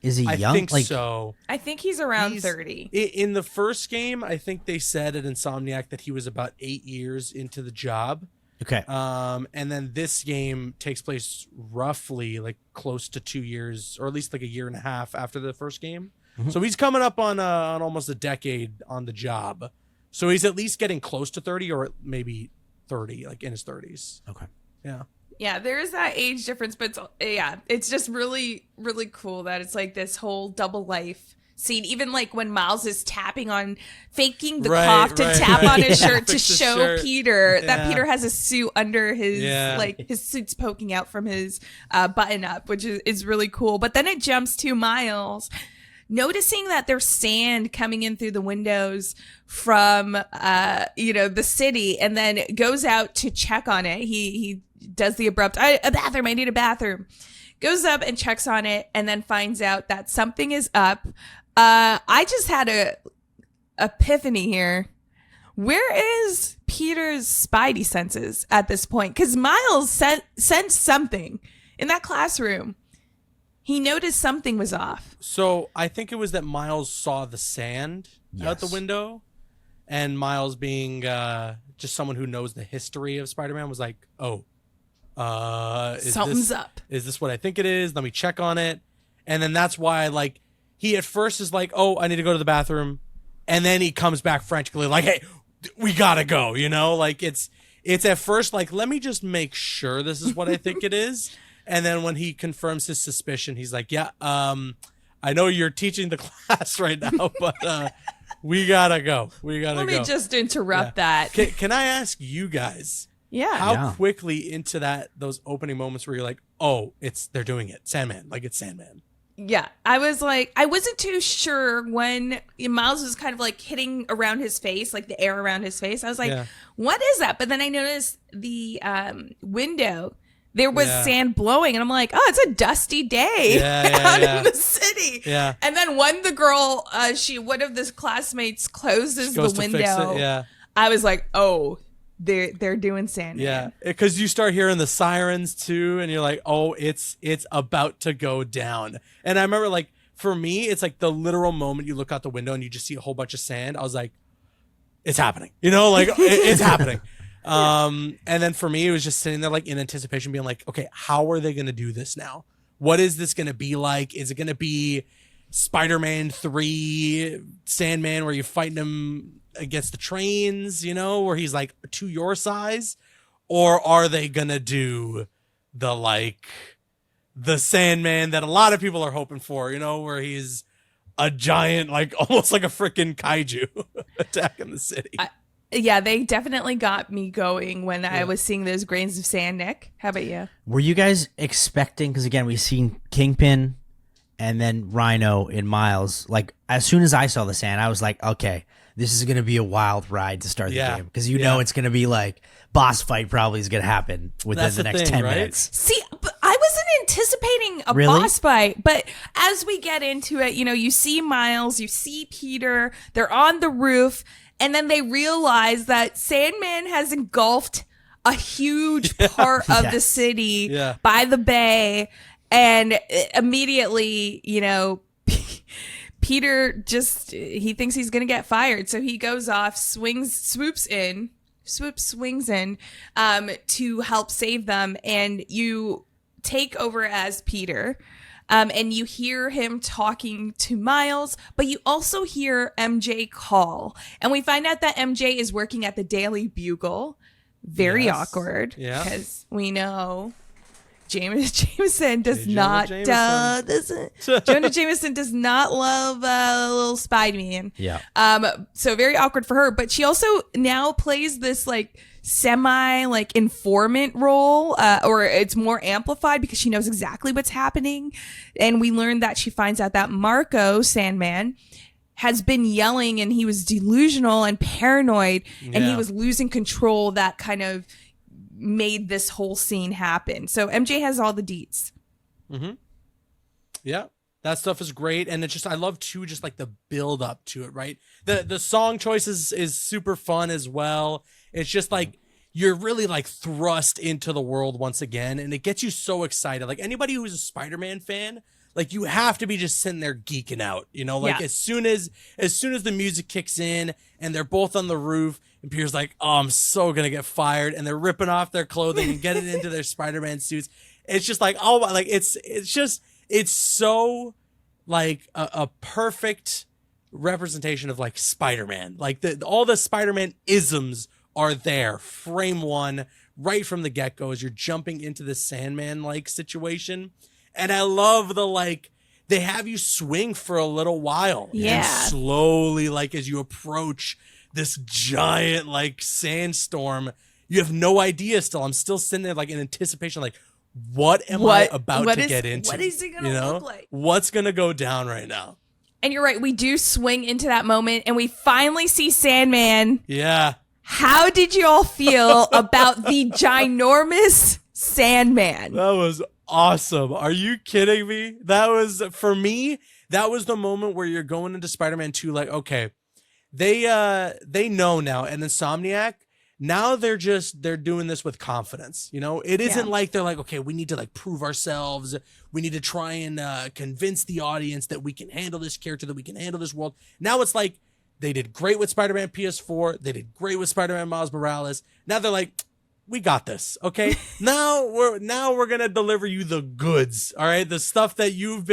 Is he young? I think so. I think he's around 30. In the first game, I think they said at Insomniac that he was about 8 years into the job. Okay. And then this game takes place roughly like close to 2 years, or at least like a year and a half after the first game. Mm-hmm. So he's coming up on almost a decade on the job. So he's at least getting close to 30, or maybe 30, like in his 30s. Okay. Yeah. Yeah, there is that age difference, but it's just really, really cool that it's like this whole double life scene. Even like when Miles is faking the cough to tap on his shirt to show Peter that Peter has a suit under his, like his suit's poking out from his button up, which is really cool. But then it jumps to Miles noticing that there's sand coming in through the windows from, the city, and then goes out to check on it. He does the abrupt, a bathroom, I need a bathroom. Goes up and checks on it, and then finds out that something is up. I just had a epiphany here. Where is Peter's spidey senses at this point? Because Miles sensed something in that classroom. He noticed something was off. So I think it was that Miles saw the sand out the window, and Miles, being just someone who knows the history of Spider-Man, was like, "Oh, something's up. Is this what I think it is? Let me check on it." And then that's why, like, he at first is like, "Oh, I need to go to the bathroom," and then he comes back frantically like, "Hey, we gotta go," like it's at first like, let me just make sure this is what I think it is. And then when he confirms his suspicion, he's like, "Yeah, I know you're teaching the class right now, but we gotta go. Let me just interrupt that. Can I ask you guys? Yeah. How quickly into those opening moments where you're like, "Oh, they're doing it, Sandman, like it's Sandman." Yeah, I was like, I wasn't too sure when Miles was kind of like hitting around his face, like the air around his face. I was like, what is that? But then I noticed the window. There was sand blowing, and I'm like, oh, it's a dusty day out in the city. Yeah. And then when the girl, one of the classmates closes the window, I was like, oh, they're doing Sandman. Yeah, because you start hearing the sirens too, and you're like, oh, it's about to go down. And I remember, like, for me, it's like the literal moment you look out the window and you just see a whole bunch of sand. I was like, it's happening, it's happening. And then for me, it was just sitting there like in anticipation, being like, okay, how are they going to do this now? What is this going to be like? Is it going to be, Spider-Man 3 Sandman where you're fighting him against the trains, you know, where he's like to your size? Or are they gonna do the Sandman that a lot of people are hoping for, you know, where he's a giant, like almost like a freaking kaiju attacking the city? Yeah, they definitely got me going when I was seeing those grains of sand, Nick. How about you? Were you guys expecting, because again, we've seen Kingpin and then Rhino in Miles. Like, as soon as I saw the sand, I was like, okay, this is going to be a wild ride to start the game. Because you know it's going to be like, boss fight probably is going to happen within the next 10 minutes. See, but I wasn't anticipating a boss fight, but as we get into it, you know, you see Miles, you see Peter, they're on the roof, and then they realize that Sandman has engulfed a huge part of the city by the bay, and immediately, you know, Peter just, he thinks he's going to get fired, so he goes off, swoops swings in to help save them, and you take over as Peter. And you hear him talking to Miles, but you also hear MJ call. And we find out that MJ is working at the Daily Bugle. Very awkward. Yeah. Because we know Jameson does not Jonah Jameson does not love little Spider-Man. Yeah. So very awkward for her. But she also now plays this like semi like informant role, or it's more amplified because she knows exactly what's happening. And we learned that she finds out that Marco Sandman has been yelling, and he was delusional and paranoid, and he was losing control. That kind of made this whole scene happen. So MJ has all the deets. Mm-hmm. Yeah, that stuff is great, and it's just, I love too, just like the build up to it, right? The song choices is super fun as well. It's just like you're really like thrust into the world once again, and it gets you so excited. Like anybody who's a Spider-Man fan, like you have to be just sitting there geeking out, you know, like as soon as the music kicks in and they're both on the roof and Peter's like, oh, I'm so going to get fired. And they're ripping off their clothing and getting into their Spider-Man suits. It's just like, oh, like it's so like a perfect representation of like Spider-Man. Like all the Spider-Man isms are there. Frame one right from the get-go as you're jumping into the Sandman like situation. And I love the like they have you swing for a little while. Yeah. And slowly, like as you approach this giant like sandstorm, you have no idea still. I'm still sitting there like in anticipation, like, what am I about to get into? What is it gonna look like? What's gonna go down right now? And you're right, we do swing into that moment and we finally see Sandman. Yeah. How did you all feel about the ginormous Sandman? That was awesome. Are you kidding me? That was, for me, that was the moment where you're going into Spider-Man 2 like, okay, they know now, and Insomniac, now they're doing this with confidence. You know, it isn't like they're like, okay, we need to like prove ourselves. We need to try and convince the audience that we can handle this character, that we can handle this world. Now it's like they did great with Spider-Man PS4. They did great with Spider-Man Miles Morales. Now they're like, we got this. Okay. now we're going to deliver you the goods. All right. The stuff that you've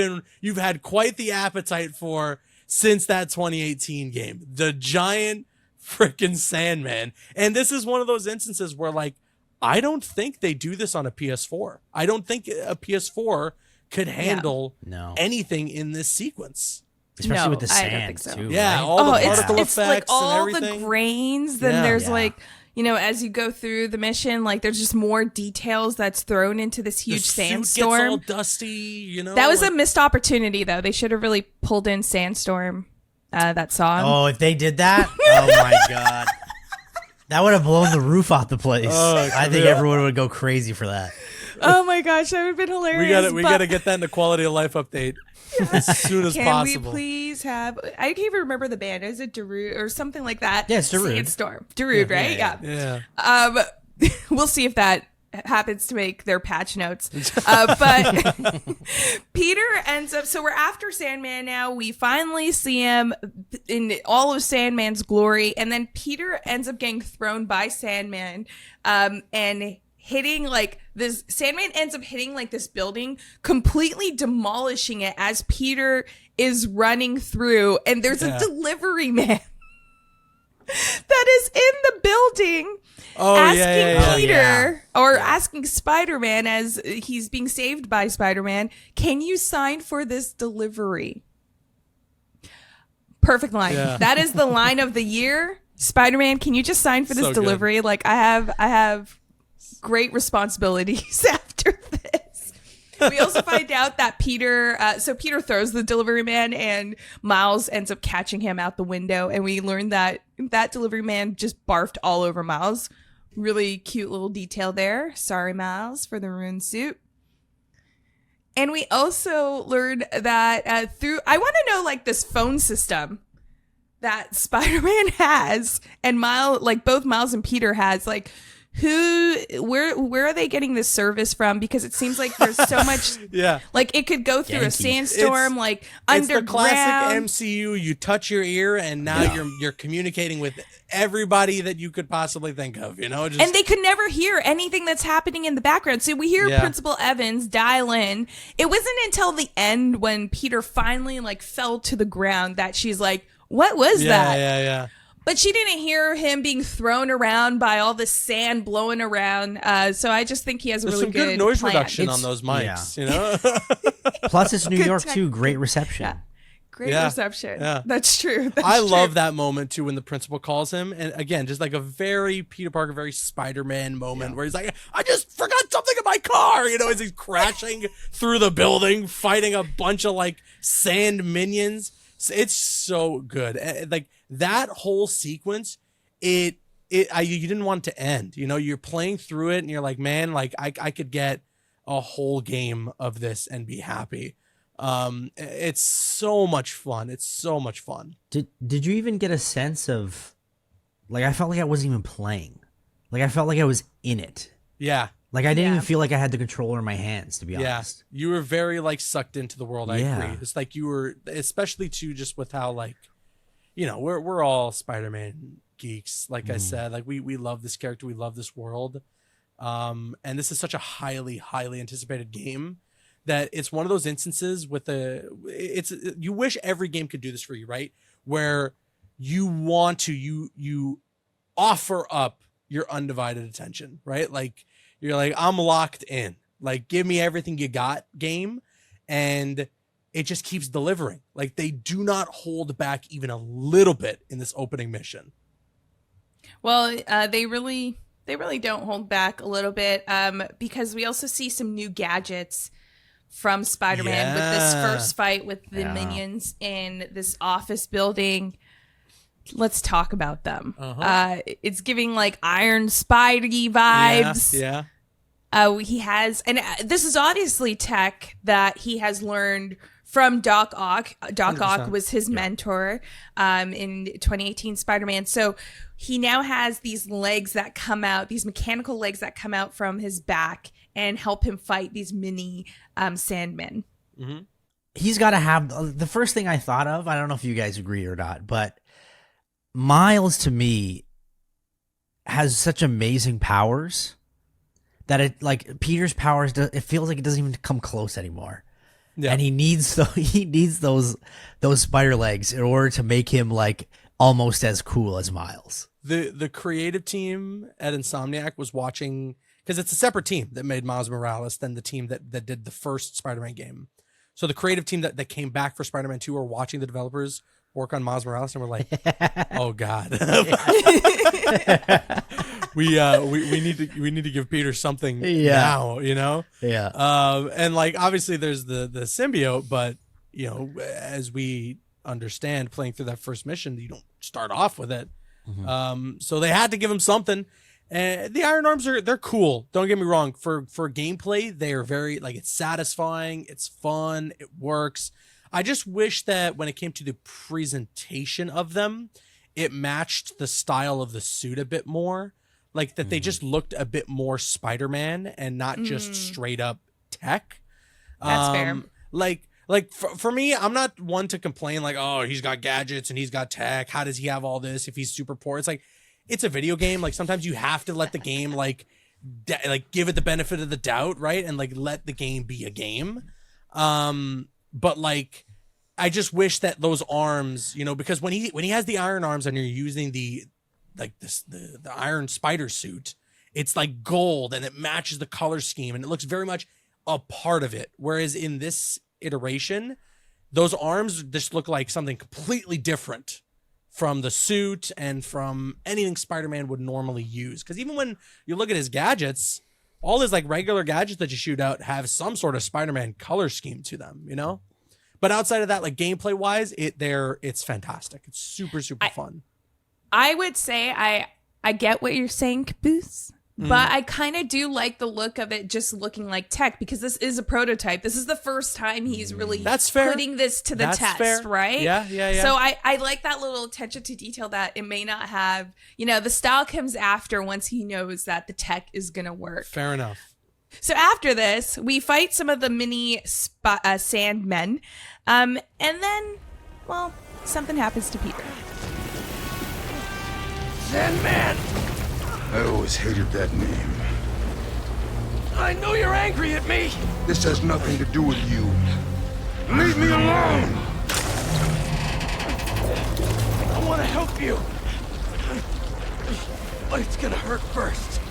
had quite the appetite for since that 2018 game, the giant freaking Sandman. And this is one of those instances where like, I don't think they do this on a PS4. I don't think a PS4 could handle anything in this sequence. Especially with the sand, I don't think so. too. Yeah, right? all the particle it's effects like all and everything. the grains. Then there's like, you know, as you go through the mission, like there's just more details that's thrown into this huge sandstorm. Suit gets all dusty, you know. That was a missed opportunity, though. They should have really pulled in Sandstorm, that song. Oh, if they did that, oh my god, that would have blown the roof off the place. I think everyone would go crazy for that. Oh my gosh, that would have been hilarious. We gotta get that in the quality of life update as soon as possible. Can we please have? I can't even remember the band. Is it Darude or something like that? Yeah, it's Darude. Sandstorm, Darude, right? Yeah. We'll see if that happens to make their patch notes. But Peter ends up. So we're after Sandman now. We finally see him in all of Sandman's glory, and then Peter ends up getting thrown by Sandman, and hitting like this. Sandman ends up hitting like this building, completely demolishing it as Peter is running through, and there's a delivery man that is in the building asking Peter or asking Spider-Man as he's being saved by Spider-Man, can you sign for this delivery? Perfect line. Yeah. That is the line of the year. Spider-Man, can you just sign for this delivery? Good. Like I have great responsibilities after this. We also find out that Peter throws the delivery man and Miles ends up catching him out the window. And we learn that delivery man just barfed all over Miles. Really cute little detail there. Sorry, Miles, for the ruined suit. And we also learned that I want to know like this phone system that Spider-Man has and both Miles and Peter has, like, where are they getting this service from? Because it seems like there's so much like it could go through a sandstorm, like underground. It's the classic MCU, you touch your ear and now you're communicating with everybody that you could possibly think of, you know? And they could never hear anything that's happening in the background. So we hear Principal Evans dial in. It wasn't until the end when Peter finally like fell to the ground that she's like, what was that? Yeah. But she didn't hear him being thrown around by all the sand blowing around. So I just think he has a really some good noise plan. reduction on those mics, you know? Plus, it's New York, too. Great reception. Yeah. Great reception. Yeah. That's true. I love that moment, too, when the principal calls him. And again, just like a very Peter Parker, very Spider-Man moment where he's like, I just forgot something in my car, you know, as he's crashing through the building, fighting a bunch of like sand minions. It's so good. Like that whole sequence, you didn't want it to end. You know, you're playing through it and you're like, man, like I could get a whole game of this and be happy. It's so much fun. It's so much fun. Did you even get a sense of, like, I felt like I wasn't even playing. Like I felt like I was in it. Yeah. Like I didn't even feel like I had the controller in my hands, to be honest. You were very like sucked into the world. I agree. It's like you were, especially too, just with how like, you know, we're all Spider-Man geeks. Like I said, like we love this character, we love this world, and this is such a highly anticipated game that it's one of those instances with you wish every game could do this for you, right? Where you want to you offer up your undivided attention, right? Like. You're like, I'm locked in. Like, give me everything you got, game. And it just keeps delivering. Like, they do not hold back even a little bit in this opening mission. Well, they really don't hold back a little bit because we also see some new gadgets from Spider-Man with this first fight with the minions in this office building. Let's talk about them. It's giving like Iron Spidey vibes. Yeah. He has, and this is obviously tech that he has learned from Doc Ock. Doc Ock was his mentor in 2018 Spider-Man. So he now has these legs that come out, these mechanical legs that come out from his back and help him fight these mini Sandmen. Mm-hmm. He's got to have, the first thing I thought of, I don't know if you guys agree or not, but Miles to me has such amazing powers that it, like, Peter's powers, it feels like it doesn't even come close anymore. Yeah. And he needs those spider legs in order to make him like almost as cool as Miles. The creative team at Insomniac was watching, because it's a separate team that made Miles Morales than the team that did the first Spider-Man game. So the creative team that came back for Spider-Man 2 are watching the developers work on Miles Morales, and we're like, oh God. we need to give Peter something now, you know? Yeah. And like obviously there's the symbiote, but you know, as we understand playing through that first mission, you don't start off with it. Mm-hmm. So they had to give him something. And the Iron Arms they're cool. Don't get me wrong. For gameplay, they are very like, it's satisfying, it's fun, it works. I just wish that when it came to the presentation of them, it matched the style of the suit a bit more. Like that they just looked a bit more Spider-Man and not just straight up tech. That's fair. Like for me, I'm not one to complain like, oh, he's got gadgets and he's got tech. How does he have all this if he's super poor? It's like, it's a video game. Like sometimes you have to let the game like like give it the benefit of the doubt, right? And like let the game be a game. But like I just wish that those arms, you know, because when he has the iron arms and you're using the iron spider suit, it's like gold and it matches the color scheme and it looks very much a part of it. Whereas in this iteration, those arms just look like something completely different from the suit and from anything Spider-Man would normally use. Because even when you look at his gadgets, all his like regular gadgets that you shoot out have some sort of Spider-Man color scheme to them, you know? But outside of that, like gameplay wise, it's fantastic. It's super fun. I would say I get what you're saying, Caboose. But I kind of do like the look of it just looking like tech because this is a prototype. This is the first time he's really putting this to the test, right? Yeah. So I like that little attention to detail that it may not have, you know, the style comes after once he knows that the tech is going to work. Fair enough. So after this, we fight some of the mini Sandmen. And then, well, something happens to Peter. Sandman! I always hated that name. I know you're angry at me. This has nothing to do with you. Leave me alone! I want to help you. But it's gonna hurt first.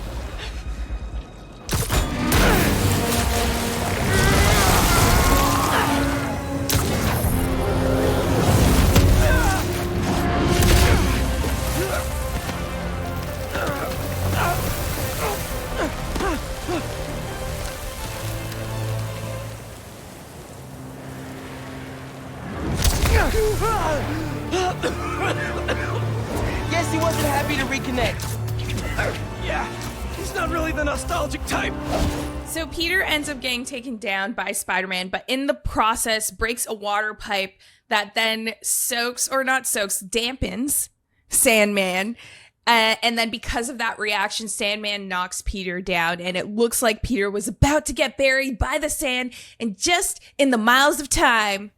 Guess he wasn't happy to reconnect. Yeah, he's not really the nostalgic type. So Peter ends up getting taken down by Spider-Man, but in the process breaks a water pipe that then dampens Sandman. And then because of that reaction, Sandman knocks Peter down, and it looks like Peter was about to get buried by the sand, and just in the miles of time,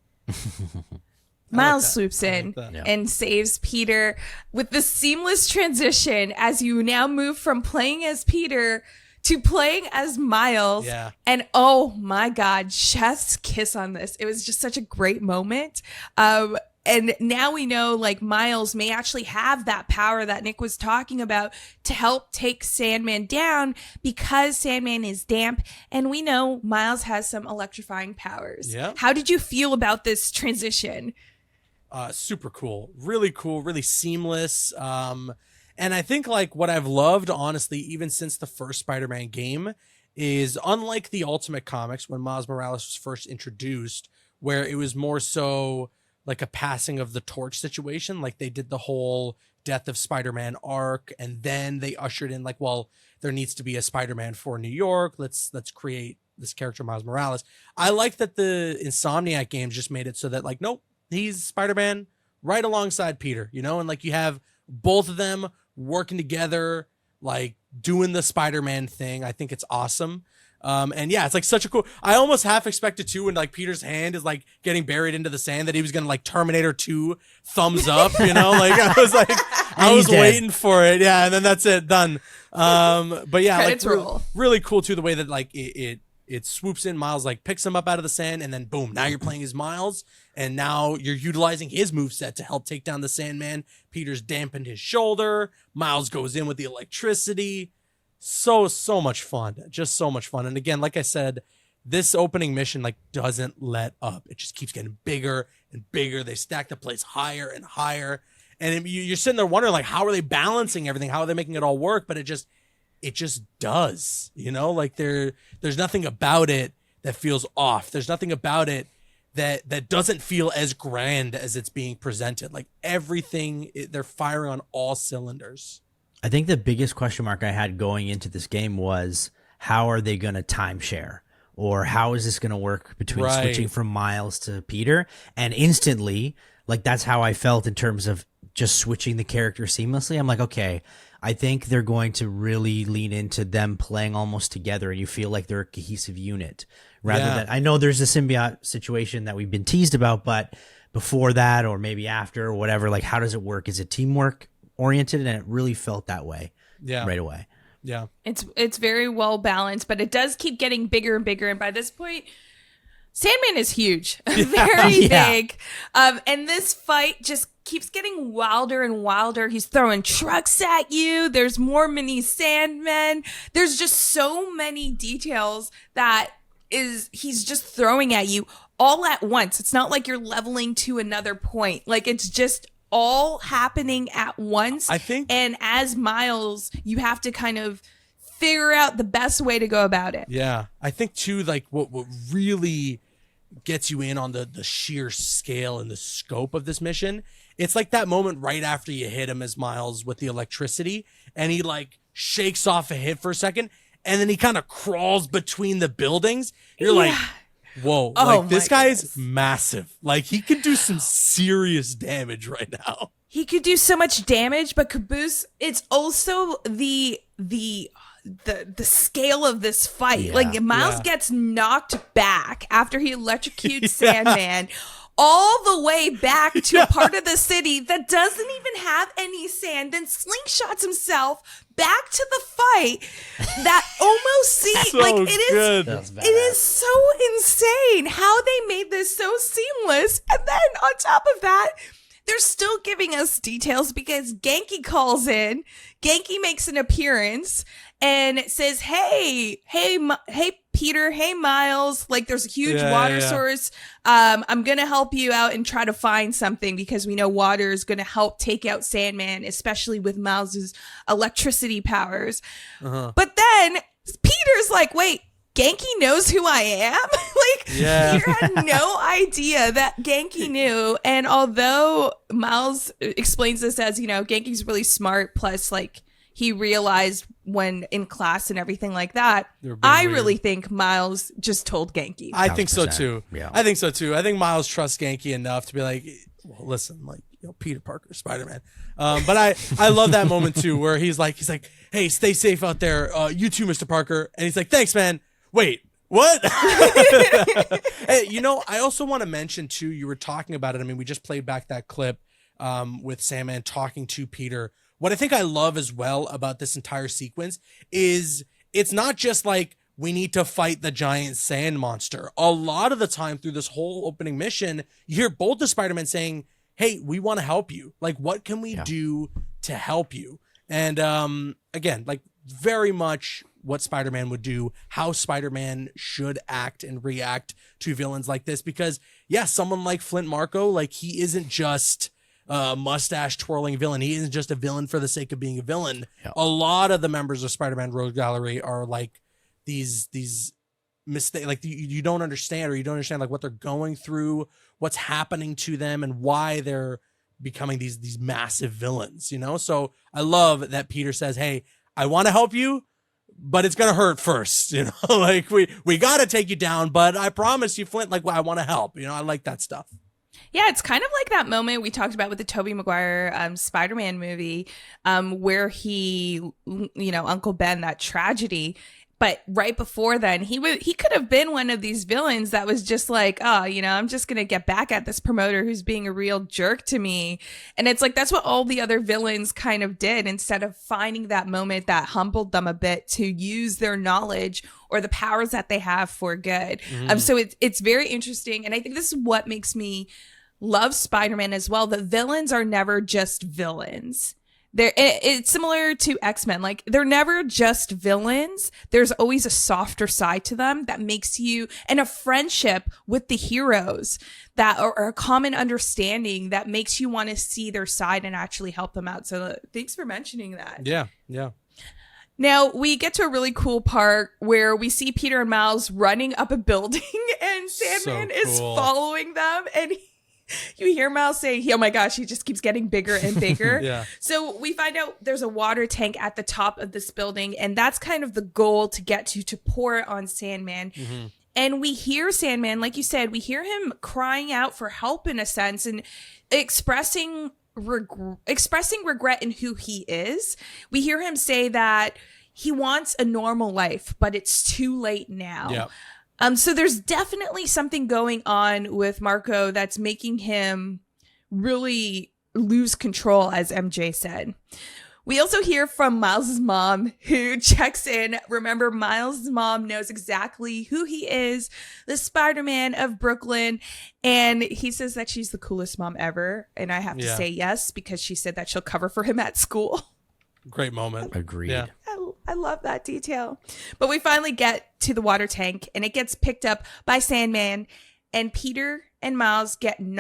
Miles swoops in and saves Peter with the seamless transition as you now move from playing as Peter to playing as Miles. Yeah. And oh my God, chef's kiss on this. It was just such a great moment. And now we know like Miles may actually have that power that Nick was talking about to help take Sandman down because Sandman is damp. And we know Miles has some electrifying powers. Yeah. How did you feel about this transition? Super cool, really seamless. And I think like what I've loved, honestly, even since the first Spider-Man game is unlike the Ultimate Comics when Miles Morales was first introduced, where it was more so like a passing of the torch situation. Like they did the whole Death of Spider-Man arc, and then they ushered in like, well, there needs to be a Spider-Man for New York. Let's create this character Miles Morales. I like that the Insomniac games just made it so that like, nope, he's Spider-Man right alongside Peter, you know, and like you have both of them working together, like doing the Spider-Man thing. I think it's awesome. And yeah, it's like such a cool, I almost half expected to when like Peter's hand is like getting buried into the sand that he was going to like Terminator 2 thumbs up, you know, like I was waiting for it. Yeah. And then that's it, done. But yeah, Credits like roll. really cool too, the way that like it swoops in, Miles like picks him up out of the sand, and then boom, now you're playing as Miles, and now you're utilizing his moveset to help take down the Sandman. Peter's dampened his shoulder. Miles goes in with the electricity. So much fun. Just so much fun. And again, like I said, this opening mission like doesn't let up. It just keeps getting bigger and bigger. They stack the place higher and higher. And you're sitting there wondering like, how are they balancing everything? How are they making it all work? But it just does, you know, like there's nothing about it that feels off. There's nothing about it that doesn't feel as grand as it's being presented. Like everything, they're firing on all cylinders. I think the biggest question mark I had going into this game was how are they going to timeshare, or how is this going to work between switching from Miles to Peter? And instantly, like that's how I felt in terms of just switching the character seamlessly. I'm like, okay, I think they're going to really lean into them playing almost together, and you feel like they're a cohesive unit rather than, I know there's a symbiote situation that we've been teased about, but before that or maybe after or whatever, like how does it work? Is it teamwork oriented? And it really felt that way right away. Yeah. It's very well balanced, but it does keep getting bigger and bigger. And by this point, Sandman is huge, very big. And this fight just keeps getting wilder and wilder. He's throwing trucks at you. There's more mini Sandmen. There's just so many details that he's just throwing at you all at once. It's not like you're leveling to another point. Like, it's just all happening at once. I think, and as Miles, you have to kind of figure out the best way to go about it. Yeah. I think too, like what really gets you in on the sheer scale and the scope of this mission, it's like that moment right after you hit him as Miles with the electricity, and he like shakes off a hit for a second, and then he kind of crawls between the buildings. You're like, whoa, like this guy is massive. Like, he can do some serious damage right now. He could do so much damage, but Caboose, it's also the scale of this fight. Yeah. Like, Miles gets knocked back after he electrocutes Sandman all the way back to a part of the city that doesn't even have any sand, then slingshots himself back to the fight that almost seems like it is so insane how they made this so seamless. And then on top of that, they're still giving us details because Genki calls in. Genki makes an appearance and says, hey, Peter, hey, Miles, like, there's a huge water source. I'm going to help you out and try to find something because we know water is going to help take out Sandman, especially with Miles's electricity powers. But then Peter's like, wait, Genki knows who I am? Peter had no idea that Genki knew. And although Miles explains this as, Genki's really smart, plus, like, he realized when in class and everything like that, I really think Miles just told Genki. I think so too. Yeah. I think so too. I think Miles trusts Genki enough to be like, well, listen, like, Peter Parker, Spider-Man. But I love that moment too, where he's like, hey, stay safe out there. You too, Mr. Parker. And he's like, thanks, man. Wait, what? Hey, I also want to mention too, you were talking about it. I mean, we just played back that clip with Sandman talking to Peter. What I think I love as well about this entire sequence is it's not just like we need to fight the giant sand monster. A lot of the time through this whole opening mission, you hear both the Spider-Man saying, hey, we want to help you. Like, what can we do to help you? And again, like, very much what Spider-Man would do, how Spider-Man should act and react to villains like this. Because, someone like Flint Marko, like, he isn't just mustache twirling villain. He isn't just a villain for the sake of being a villain. Yep. A lot of the members of Spider-Man Rogue Gallery are like these mistakes, like you don't understand, or you don't understand like what they're going through, what's happening to them, and why they're becoming these massive villains, So I love that Peter says, hey, I want to help you, but it's gonna hurt first, like we gotta take you down, but I promise you, Flint, like, I want to help. I like that stuff. Yeah, it's kind of like that moment we talked about with the Tobey Maguire Spider-Man movie, where he, Uncle Ben, that tragedy. But right before then, he could have been one of these villains that was just like, oh, I'm just going to get back at this promoter who's being a real jerk to me. And it's like, that's what all the other villains kind of did, instead of finding that moment that humbled them a bit to use their knowledge or the powers that they have for good. So it's very interesting. And I think this is what makes me love Spider-Man as well. The villains are never just villains. It's similar to X-Men. Like, they're never just villains. There's always a softer side to them that makes you, and a friendship with the heroes that are a common understanding that makes you want to see their side and actually help them out. So thanks for mentioning that. Yeah. Now, we get to a really cool part where we see Peter and Miles running up a building and Sandman is following them, and you hear Miles say, oh my gosh, he just keeps getting bigger and bigger. So we find out there's a water tank at the top of this building, and that's kind of the goal to get to pour it on Sandman. And we hear Sandman, like you said, we hear him crying out for help in a sense, and expressing regret in who he is. We hear him say that he wants a normal life, but it's too late now. So there's definitely something going on with Marko that's making him really lose control, as MJ said. We also hear from Miles' mom, who checks in. Remember, Miles' mom knows exactly who he is, the Spider-Man of Brooklyn. And he says that she's the coolest mom ever. And I have to say yes, because she said that she'll cover for him at school. Great moment. Agreed. Yeah. I love that detail. But we finally get to the water tank, and it gets picked up by Sandman. And Peter and Miles end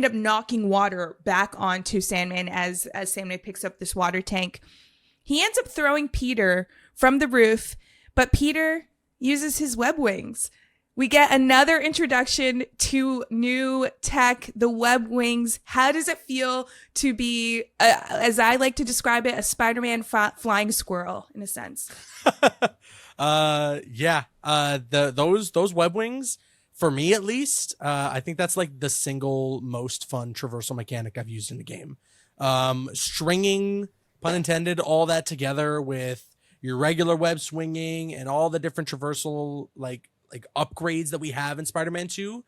up knocking water back onto Sandman as Sandman picks up this water tank. He ends up throwing Peter from the roof, but Peter uses his web wings. We get another introduction to new tech, the web wings. How does it feel to be, as I like to describe it, a Spider-Man flying squirrel in a sense? Those web wings, for me at least, I think that's like the single most fun traversal mechanic I've used in the game. Stringing, pun intended, all that together with your regular web swinging and all the different traversal like upgrades that we have in Spider-Man 2.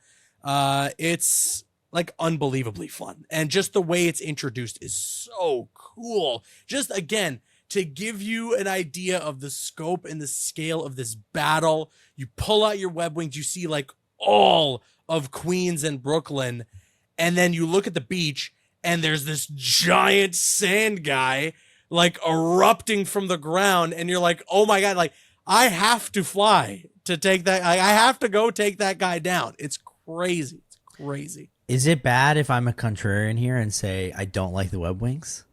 It's like unbelievably fun. And just the way it's introduced is so cool. Just again, to give you an idea of the scope and the scale of this battle, you pull out your web wings, you see like all of Queens and Brooklyn, and then you look at the beach and there's this giant sand guy like erupting from the ground, and you're like, oh my god, like I have to fly to take that. I have to go take that guy down. It's crazy. It's crazy. Is it bad if I'm a contrarian here and say I don't like the web wings?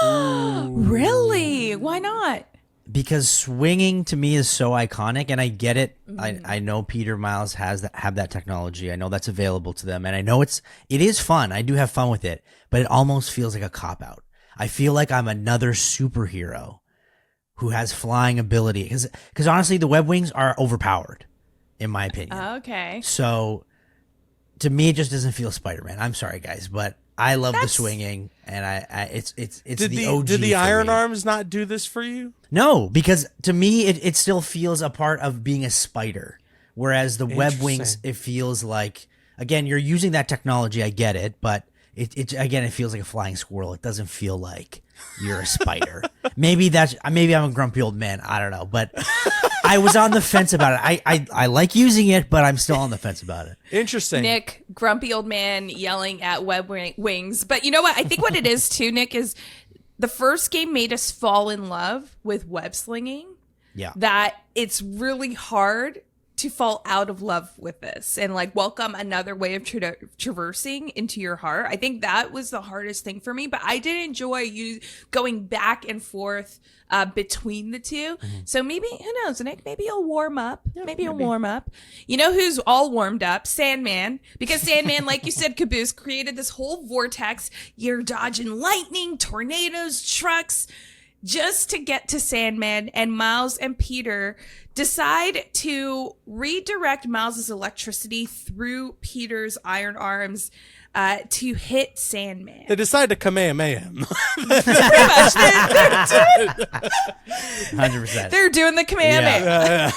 Really? Why not? Because swinging to me is so iconic, and I get it. I know Peter Miles have that technology. I know that's available to them, and I know it is fun. I do have fun with it, but it almost feels like a cop out. I feel like I'm another superhero who has flying ability, because honestly, the web wings are overpowered, in my opinion. Okay. So to me, it just doesn't feel Spider-Man. I'm sorry, guys, but I love the swinging, and it's the OG. Did the for Iron me. Arms not do this for you? No, because to me, it still feels a part of being a spider. Whereas the web wings, it feels like, again, you're using that technology. I get it, but it feels like a flying squirrel. It doesn't feel like you're a spider. maybe I'm a grumpy old man. I don't know, but I was on the fence about it. I like using it, but I'm still on the fence about it. Interesting. Nick, grumpy old man yelling at web wings. But you know what? I think what it is too, Nick, is the first game made us fall in love with web slinging. Yeah. That it's really hard to fall out of love with this and like welcome another way of traversing into your heart. I think that was the hardest thing for me, but I did enjoy you going back and forth between the two. So maybe, who knows, Nick, maybe you'll warm up. Maybe you'll warm up. You know who's all warmed up? Sandman. Because Sandman, like you said, Caboose, created this whole vortex. You're dodging lightning, tornadoes, trucks, just to get to Sandman. And Miles and Peter decide to redirect Miles's electricity through Peter's iron arms to hit Sandman. They decide to Kamehameha him. Pretty much. 100%. They're doing the Kamehameha.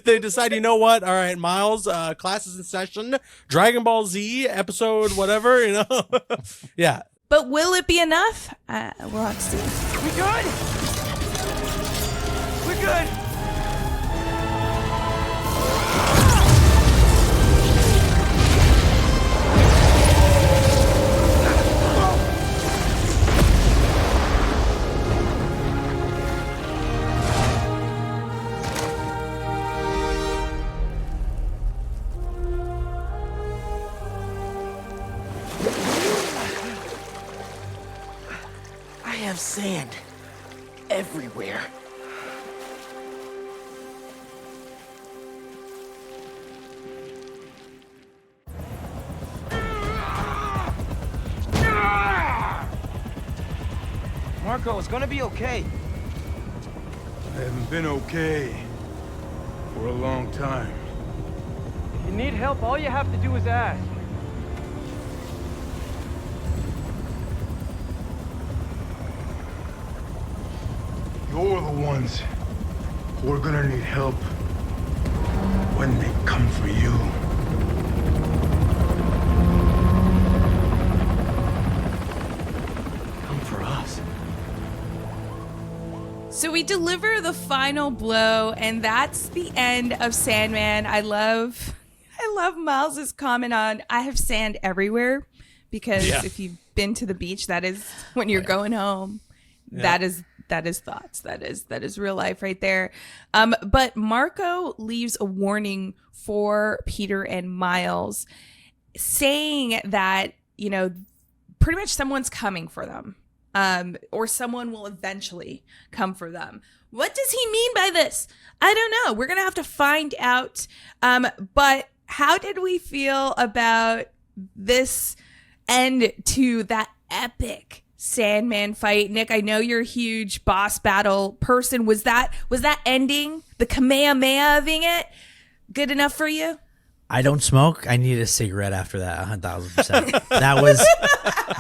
They decide, you know what? All right, Miles, class is in session. Dragon Ball Z episode, whatever, you know? Yeah. But will it be enough? We'll have to see. We good? We're good. I have sand everywhere. Marco, it's gonna be okay. I haven't been okay for a long time. If you need help, all you have to do is ask. You're the ones who are gonna need help when they come for you. Come for us. So we deliver the final blow, and that's the end of Sandman. I love Miles's comment on I have sand everywhere, because if you've been to the beach, that is when you're going home. Yeah. That is thoughts. That is real life right there. But Marco leaves a warning for Peter and Miles, saying that, you know, pretty much someone's coming for them. Or someone will eventually come for them. What does he mean by this? I don't know. We're going to have to find out. But how did we feel about this end to that epic Sandman fight? Nick, I know you're a huge boss battle person. Was that ending, the Kamehameha-ing it, good enough for you? I don't smoke. I need a cigarette after that. 1,000%.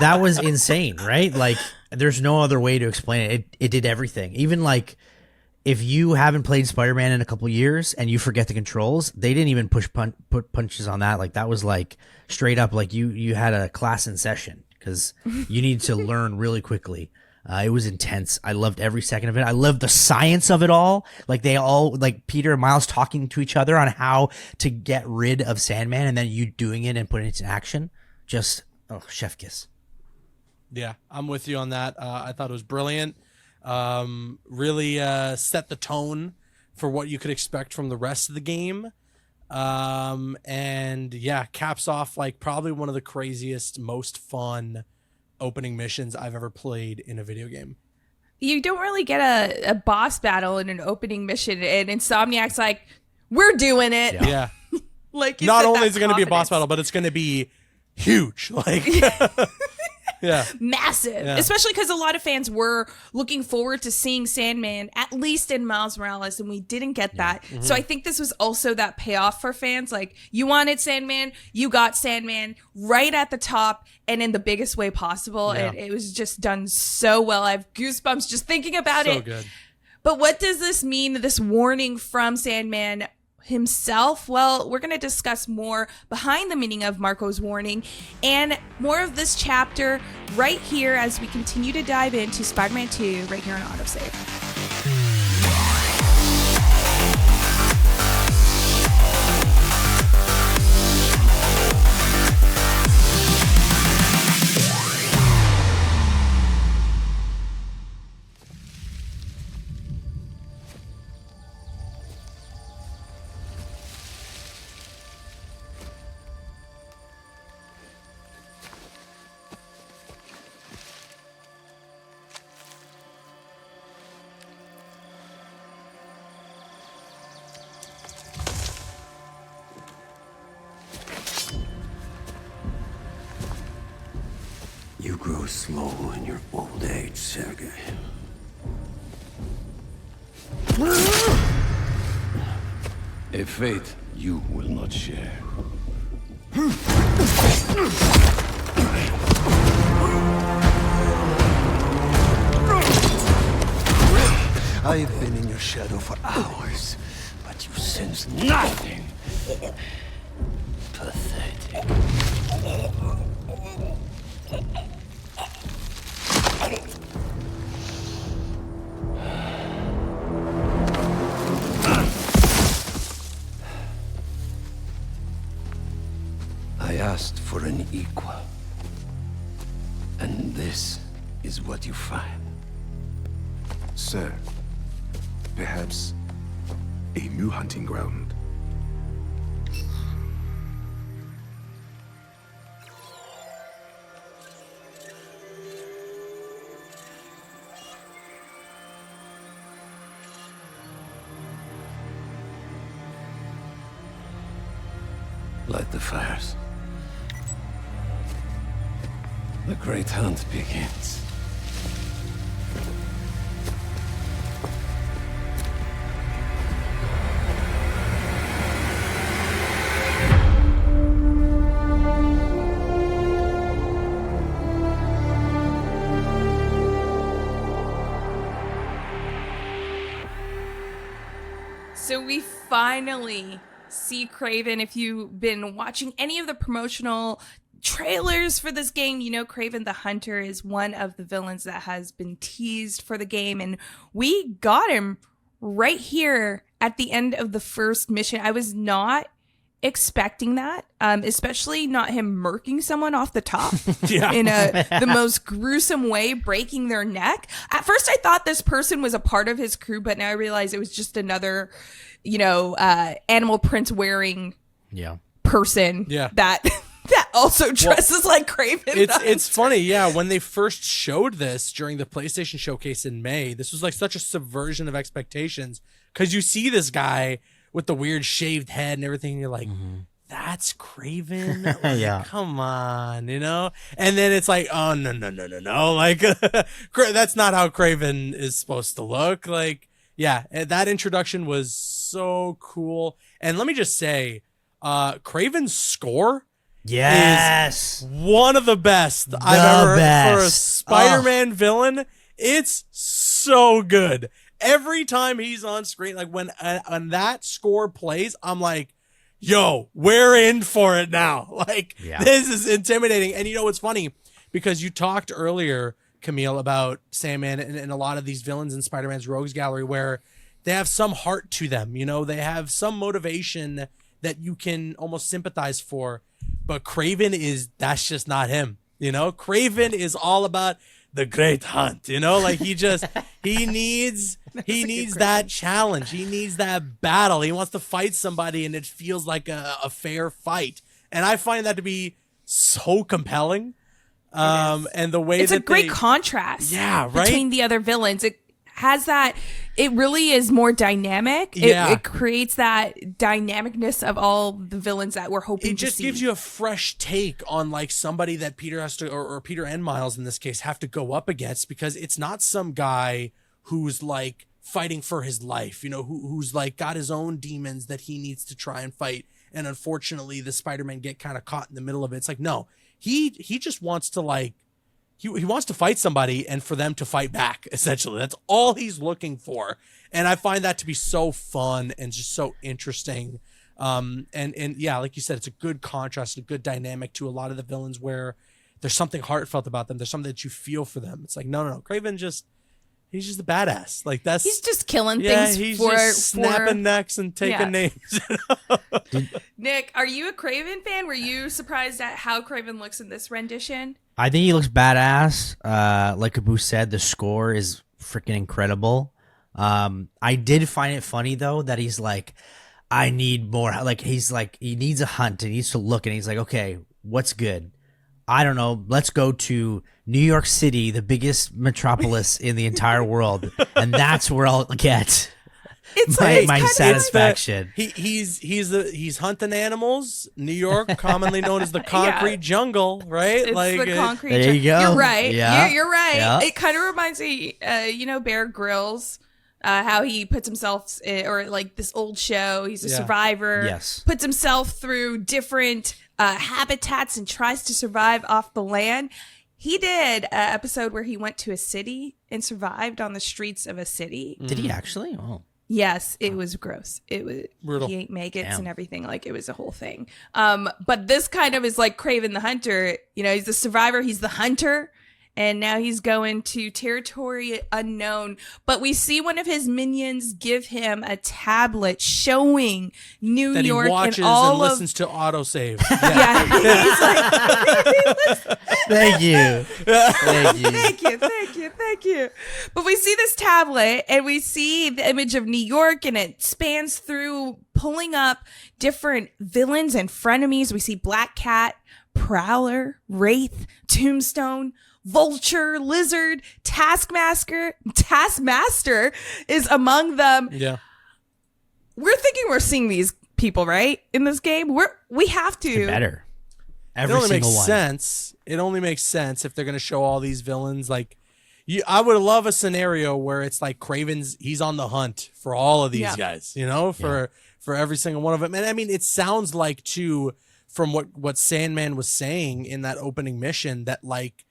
That was insane, right? Like, there's no other way to explain it. It did everything. Even like, if you haven't played Spider-Man in a couple years and you forget the controls, they didn't even put punches on that. Like, that was like straight up like you had a class in session, because you need to learn really quickly. It was intense. I loved every second of it. I loved the science of it all. Like, they all, like Peter and Miles talking to each other on how to get rid of Sandman, and then you doing it and putting it into action. Just, chef kiss. Yeah, I'm with you on that. I thought it was brilliant. Really set the tone for what you could expect from the rest of the game. And yeah, caps off like probably one of the craziest, most fun opening missions I've ever played in a video game. You don't really get a boss battle in an opening mission, and Insomniac's like, we're doing it. Yeah. Like, you not said, only is it going to be a boss confidence. battle, but it's going to be huge. Like, yeah, massive. Yeah. Especially because a lot of fans were looking forward to seeing Sandman, at least in Miles Morales, and we didn't get that. Mm-hmm. So I think this was also that payoff for fans. Like, you wanted Sandman, you got Sandman right at the top and in the biggest way possible. Yeah. And it was just done so well. I have goosebumps just thinking about it. so good. But what does this mean, this warning from Sandman himself? Well, we're going to discuss more behind the meaning of Marco's warning and more of this chapter right here as we continue to dive into Spider-Man 2 right here on AutoSave. You grow slow in your old age, Sergei. A fate you will not share. I've been in your shadow for hours, but you sense nothing. Pathetic. I asked for an equal, and this is what you find. Sir, perhaps a new hunting ground. Light the fires. The great hunt begins. So we finally see Kraven. If you've been watching any of the promotional trailers for this game, you know, Kraven the Hunter is one of the villains that has been teased for the game, and we got him right here at the end of the first mission. I was not expecting that, especially not him murking someone off the top in the most gruesome way, breaking their neck. At first I thought this person was a part of his crew, but now I realize it was just another, you know, animal print wearing person that also dresses like Kraven. It's funny, when they first showed this during the PlayStation showcase in May, this was like such a subversion of expectations, because you see this guy with the weird shaved head and everything, and you're like, that's Kraven? Like, come on, you know? And then it's like, oh, no. Like, that's not how Kraven is supposed to look. Like, that introduction was so cool. And let me just say, Kraven's score is one of the best I've ever heard for a Spider-Man villain. It's so good. Every time he's on screen, like when that score plays, I'm like, yo, we're in for it now. Like, this is intimidating. And you know what's funny? Because you talked earlier, Camille, about Sandman and a lot of these villains in Spider-Man's Rogues Gallery where they have some heart to them. You know, they have some motivation that you can almost sympathize for. But Kraven that's just not him. You know, Kraven is all about the great hunt, you know, like he needs that challenge. He needs that battle. He wants to fight somebody and it feels like a fair fight. And I find that to be so compelling. And the way it's a great contrast between the other villains. It has that, it really is more dynamic. It creates that dynamicness of all the villains that we're hoping to see. It just gives you a fresh take on like somebody that Peter has to, or Peter and Miles in this case, have to go up against, because it's not some guy who's like fighting for his life, you know, who's like got his own demons that he needs to try and fight. And unfortunately the Spider-Man get kind of caught in the middle of it. It's like, no, he just wants to like, he wants to fight somebody and for them to fight back, essentially. That's all he's looking for. And I find that to be so fun and just so interesting. And like you said, it's a good contrast, a good dynamic to a lot of the villains where there's something heartfelt about them. There's something that you feel for them. It's like, no. Kraven he's just a badass. Like he's just killing things. He's just snapping necks and taking names. Nick, are you a Kraven fan? Were you surprised at how Kraven looks in this rendition? I think he looks badass. Like Caboose said, the score is freaking incredible. I did find it funny though that he's like, I need more. Like he's like, he needs a hunt. He needs to look, and he's like, okay, what's good? I don't know. Let's go to New York City, the biggest metropolis in the entire world, and that's where I'll get my satisfaction. He's hunting animals. New York, commonly known as the concrete jungle, right? It's like the concrete there jungle. you go. You're right. Yeah. You're right. Yeah. It kind of reminds me, you know, Bear Grylls. How he puts himself, or like this old show, he's a survivor. Yes. Puts himself through different habitats and tries to survive off the land. He did an episode where he went to a city and survived on the streets of a city. Did he actually? Oh. Yes, it was gross. It was brutal. He ate maggots and everything. Like, it was a whole thing. But this kind of is like Kraven the Hunter. You know, he's the survivor. He's the hunter. And now he's going to territory unknown. But we see one of his minions give him a tablet showing New that York he watches and all and listens to AutoSave. He's like, Thank you. Thank you. But we see this tablet and we see the image of New York, and it spans through pulling up different villains and frenemies. We see Black Cat, Prowler, Wraith, Tombstone, Vulture, Lizard, Taskmaster is among them. Yeah. We're thinking we're seeing these people, right? In this game. We have to. Better. Every it only single makes one. sense. It only makes sense if they're going to show all these villains. Like, I would love a scenario where it's like he's on the hunt for all of these guys, you know, for every single one of them. And I mean, it sounds like too, from what Sandman was saying in that opening mission, that like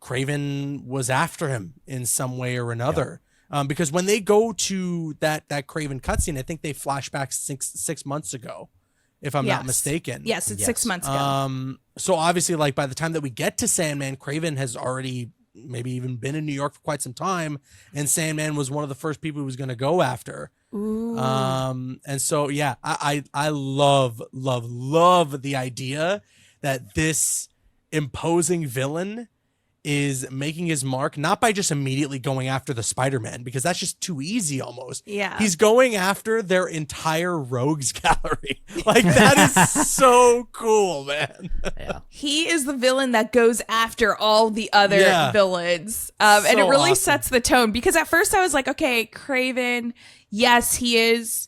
Kraven was after him in some way or another. Because when they go to that Kraven cutscene, I think they flash back six months ago. if I'm not mistaken. Yes, it's 6 months ago. So obviously, like by the time that we get to Sandman, Kraven has already maybe even been in New York for quite some time, and Sandman was one of the first people he was going to go after. Ooh. And so yeah, I love the idea that this imposing villain is making his mark, not by just immediately going after the Spider-Man, because that's just too easy almost. Yeah. He's going after their entire rogues gallery. Like, that is so cool, man. Yeah. He is the villain that goes after all the other villains. And it really sets the tone, because at first I was like, okay, Kraven, yes, he is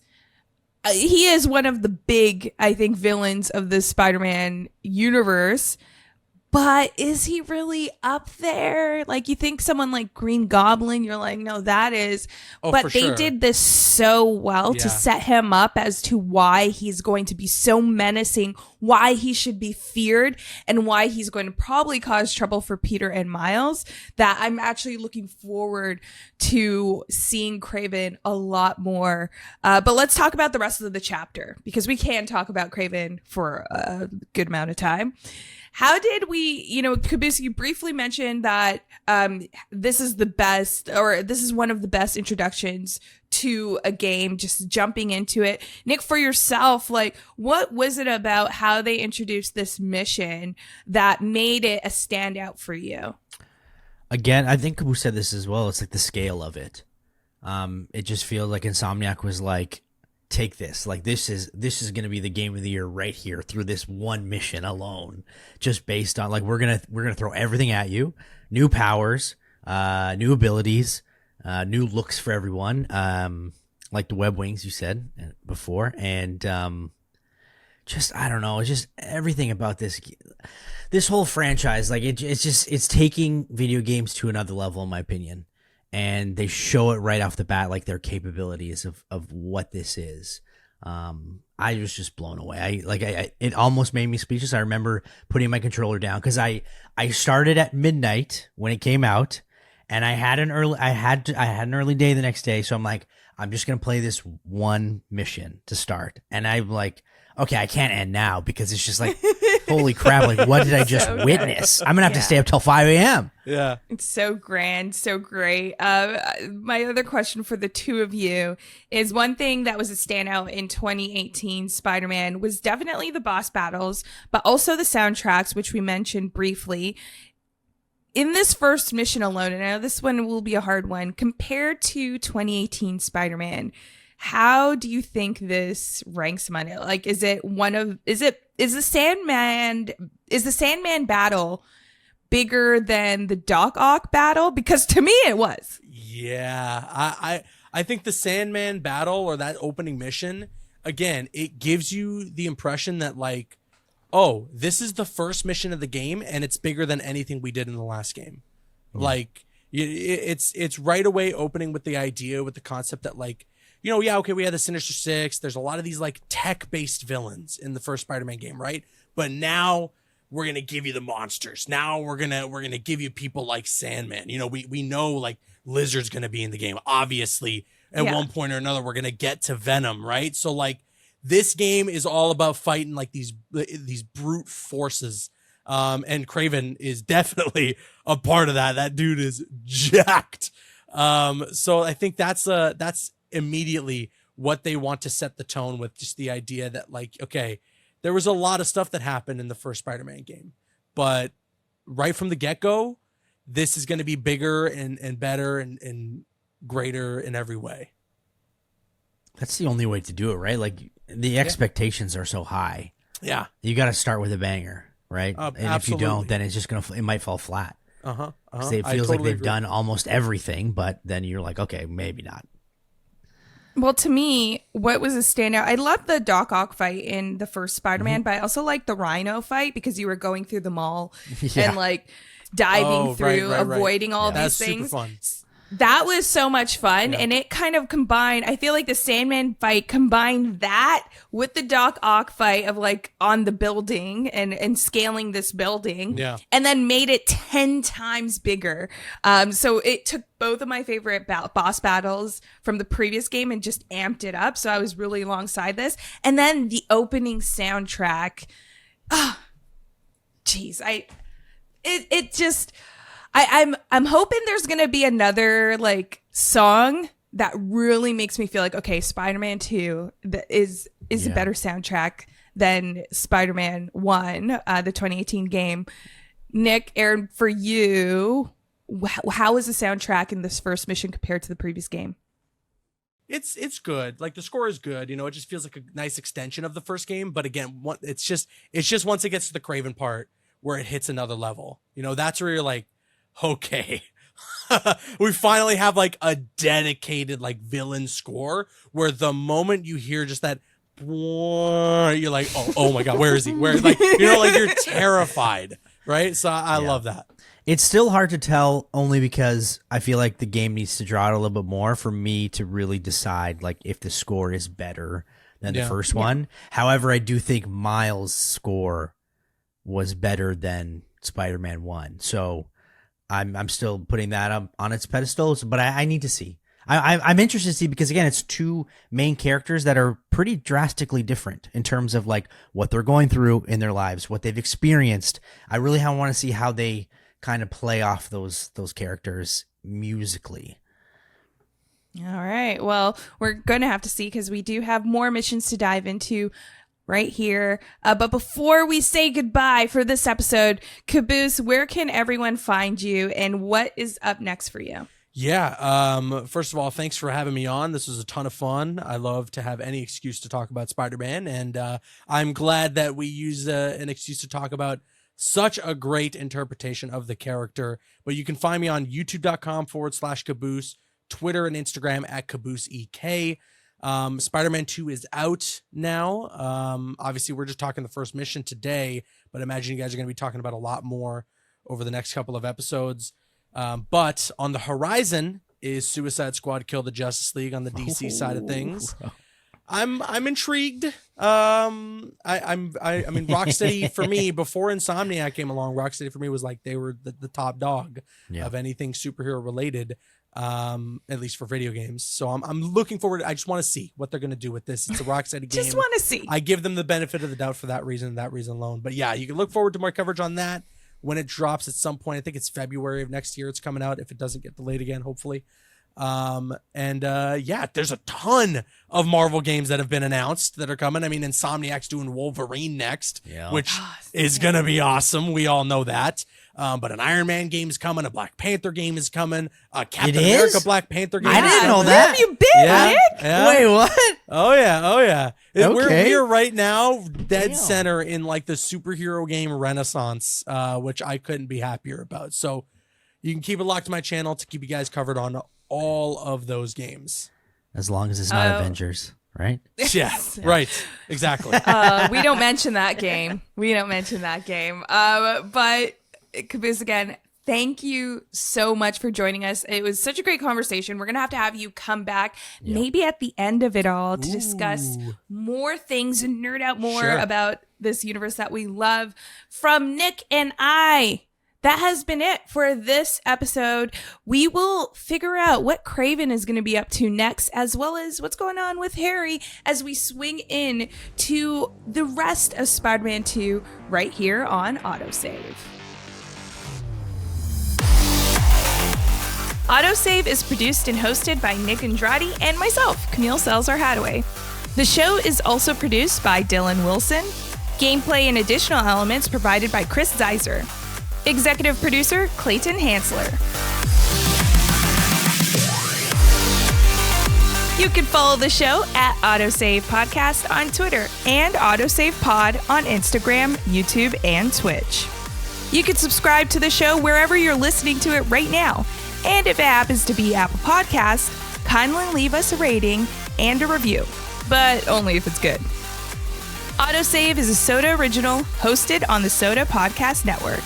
one of the big, I think, villains of the Spider-Man universe. But is he really up there? Like, you think someone like Green Goblin, you're like, no, that is. But they did this so well to set him up as to why he's going to be so menacing, why he should be feared, and why he's going to probably cause trouble for Peter and Miles, that I'm actually looking forward to seeing Kraven a lot more. But let's talk about the rest of the chapter, because we can talk about Kraven for a good amount of time. How did we, Caboose, you briefly mentioned that this is the best, or this is one of the best introductions to a game, just jumping into it. Nick, for yourself, like, what was it about how they introduced this mission that made it a standout for you? Again, I think Caboose said this as well. It's like the scale of it. It just feels like Insomniac was like, take this, like this is going to be the game of the year right here through this one mission alone, just based on like we're gonna throw everything at you, new powers, new abilities, new looks for everyone, like the web wings you said before, and just I don't know, it's just everything about this whole franchise, like it's taking video games to another level in my opinion. And they show it right off the bat, like their capabilities of what this is. I was just blown away. It almost made me speechless. I remember putting my controller down because I started at midnight when it came out, and I had an early day the next day. So I'm like, I'm just gonna play this one mission to start, and I'm like, okay, I can't end now because it's just like, holy crap, like what did I just witness? I'm gonna have to stay up till 5 a.m. Yeah. It's so grand, so great. My other question for the two of you is, one thing that was a standout in 2018 Spider-Man was definitely the boss battles, but also the soundtracks, which we mentioned briefly. In this first mission alone, and I know this one will be a hard one, compared to 2018 Spider-Man, how do you think this ranks among it? Like, is the Sandman battle bigger than the Doc Ock battle? Because to me it was. Yeah, I think the Sandman battle, or that opening mission, again, it gives you the impression that like, oh, this is the first mission of the game and it's bigger than anything we did in the last game. Yeah. Like it's right away opening with the idea, with the concept that like, okay, we had the Sinister Six. There's a lot of these like tech-based villains in the first Spider-Man game, right? But now we're gonna give you the monsters. Now we're gonna give you people like Sandman. We know like Lizard's gonna be in the game. Obviously, at one point or another, we're gonna get to Venom, right? So like, this game is all about fighting like these brute forces. And Kraven is definitely a part of that. That dude is jacked. So I think that's immediately what they want to set the tone with, just the idea that like, okay, there was a lot of stuff that happened in the first Spider-Man game, but right from the get-go, this is going to be bigger and better and greater in every way. That's the only way to do it, right? Like, the expectations are so high. Yeah. You got to start with a banger, right? And absolutely. if you don't, then it's just it might fall flat. It feels like they've done almost everything, but then you're like, okay, maybe not. Well, to me, what was a standout? I loved the Doc Ock fight in the first Spider-Man, but I also liked the Rhino fight because you were going through the mall and like diving through, avoiding all these things. Super fun. that was so much fun, and it kind of combined, I feel like the Sandman fight combined that with the Doc Ock fight of like on the building and scaling this building, and then made it 10 times bigger. So it took both of my favorite boss battles from the previous game and just amped it up. So I was really alongside this. And then the opening soundtrack, I'm hoping there's gonna be another like song that really makes me feel like, okay, Spider-Man 2 is a better soundtrack than Spider-Man 1, the 2018 game. Nick, Eren, for you, how is the soundtrack in this first mission compared to the previous game? It's good. Like the score is good. You know, it just feels like a nice extension of the first game. But again, it's just once it gets to the Kraven part where it hits another level. You know, that's where you're like, okay, we finally have like a dedicated like villain score where the moment you hear just that, you're like, oh my God, where is he? Where, like, you know, like you're terrified, right? So I love that. It's still hard to tell only because I feel like the game needs to draw it a little bit more for me to really decide like if the score is better than the first one. However, I do think Miles' score was better than Spider-Man 1. So I'm still putting that up on its pedestal, but I need to see. I'm interested to see because, again, it's two main characters that are pretty drastically different in terms of like what they're going through in their lives, what they've experienced. I really want to see how they kind of play off those characters musically. All right. Well, we're going to have to see because we do have more missions to dive into right here. But before we say goodbye for this episode, Caboose, where can everyone find you and what is up next for you? Yeah. First of all, thanks for having me on. This was a ton of fun. I love to have any excuse to talk about Spider-Man. And I'm glad that we use an excuse to talk about such a great interpretation of the character. But you can find me on youtube.com/Caboose, Twitter and Instagram @CabooseEK. Spider-Man 2 is out now. Obviously, we're just talking the first mission today, but I imagine you guys are going to be talking about a lot more over the next couple of episodes. But on the horizon is Suicide Squad Kill the Justice League on the DC side of things. I'm intrigued. I mean, Rocksteady for me, before Insomniac came along, Rocksteady for me was like they were the top dog of anything superhero related, at least for video games. So I'm looking forward. I just want to see what they're going to do with this. It's a Rocksteady game. Just want to see. I give them the benefit of the doubt for that reason alone. But yeah, you can look forward to more coverage on that when it drops at some point. I think it's February of next year. It's coming out if it doesn't get delayed again, hopefully. Yeah, there's a ton of Marvel games that have been announced that are coming. I mean, Insomniac's doing Wolverine next, which is going to be awesome. We all know that. But an Iron Man game is coming. A Black Panther game is coming. A Captain America Black Panther game. I didn't know that. Where have you been, Nick? Yeah. Wait, what? Oh yeah. Okay. We're right now dead center in like the superhero game renaissance, which I couldn't be happier about. So you can keep it locked to my channel to keep you guys covered on all of those games. As long as it's not Avengers, right? Yeah, right. Exactly. We don't mention that game. But Caboose, again, thank you so much for joining us. It was such a great conversation. We're going to have you come back maybe at the end of it all to discuss more things and nerd out more about this universe that we love. From Nick and I, that has been it for this episode. We will figure out what Kraven is going to be up to next, as well as what's going on with Harry as we swing in to the rest of Spider-Man 2 right here on AutoSave. AutoSave is produced and hosted by Nick Andrade and myself, Camille Salazar-Hadaway. The show is also produced by Dylan Wilson. Gameplay and additional elements provided by Chris Zeiser. Executive producer, Clayton Hansler. You can follow the show at AutoSave Podcast on Twitter and AutoSave Pod on Instagram, YouTube, and Twitch. You can subscribe to the show wherever you're listening to it right now. And if it happens to be Apple Podcasts, kindly leave us a rating and a review, but only if it's good. AutoSave is a Soda original hosted on the Soda Podcast Network.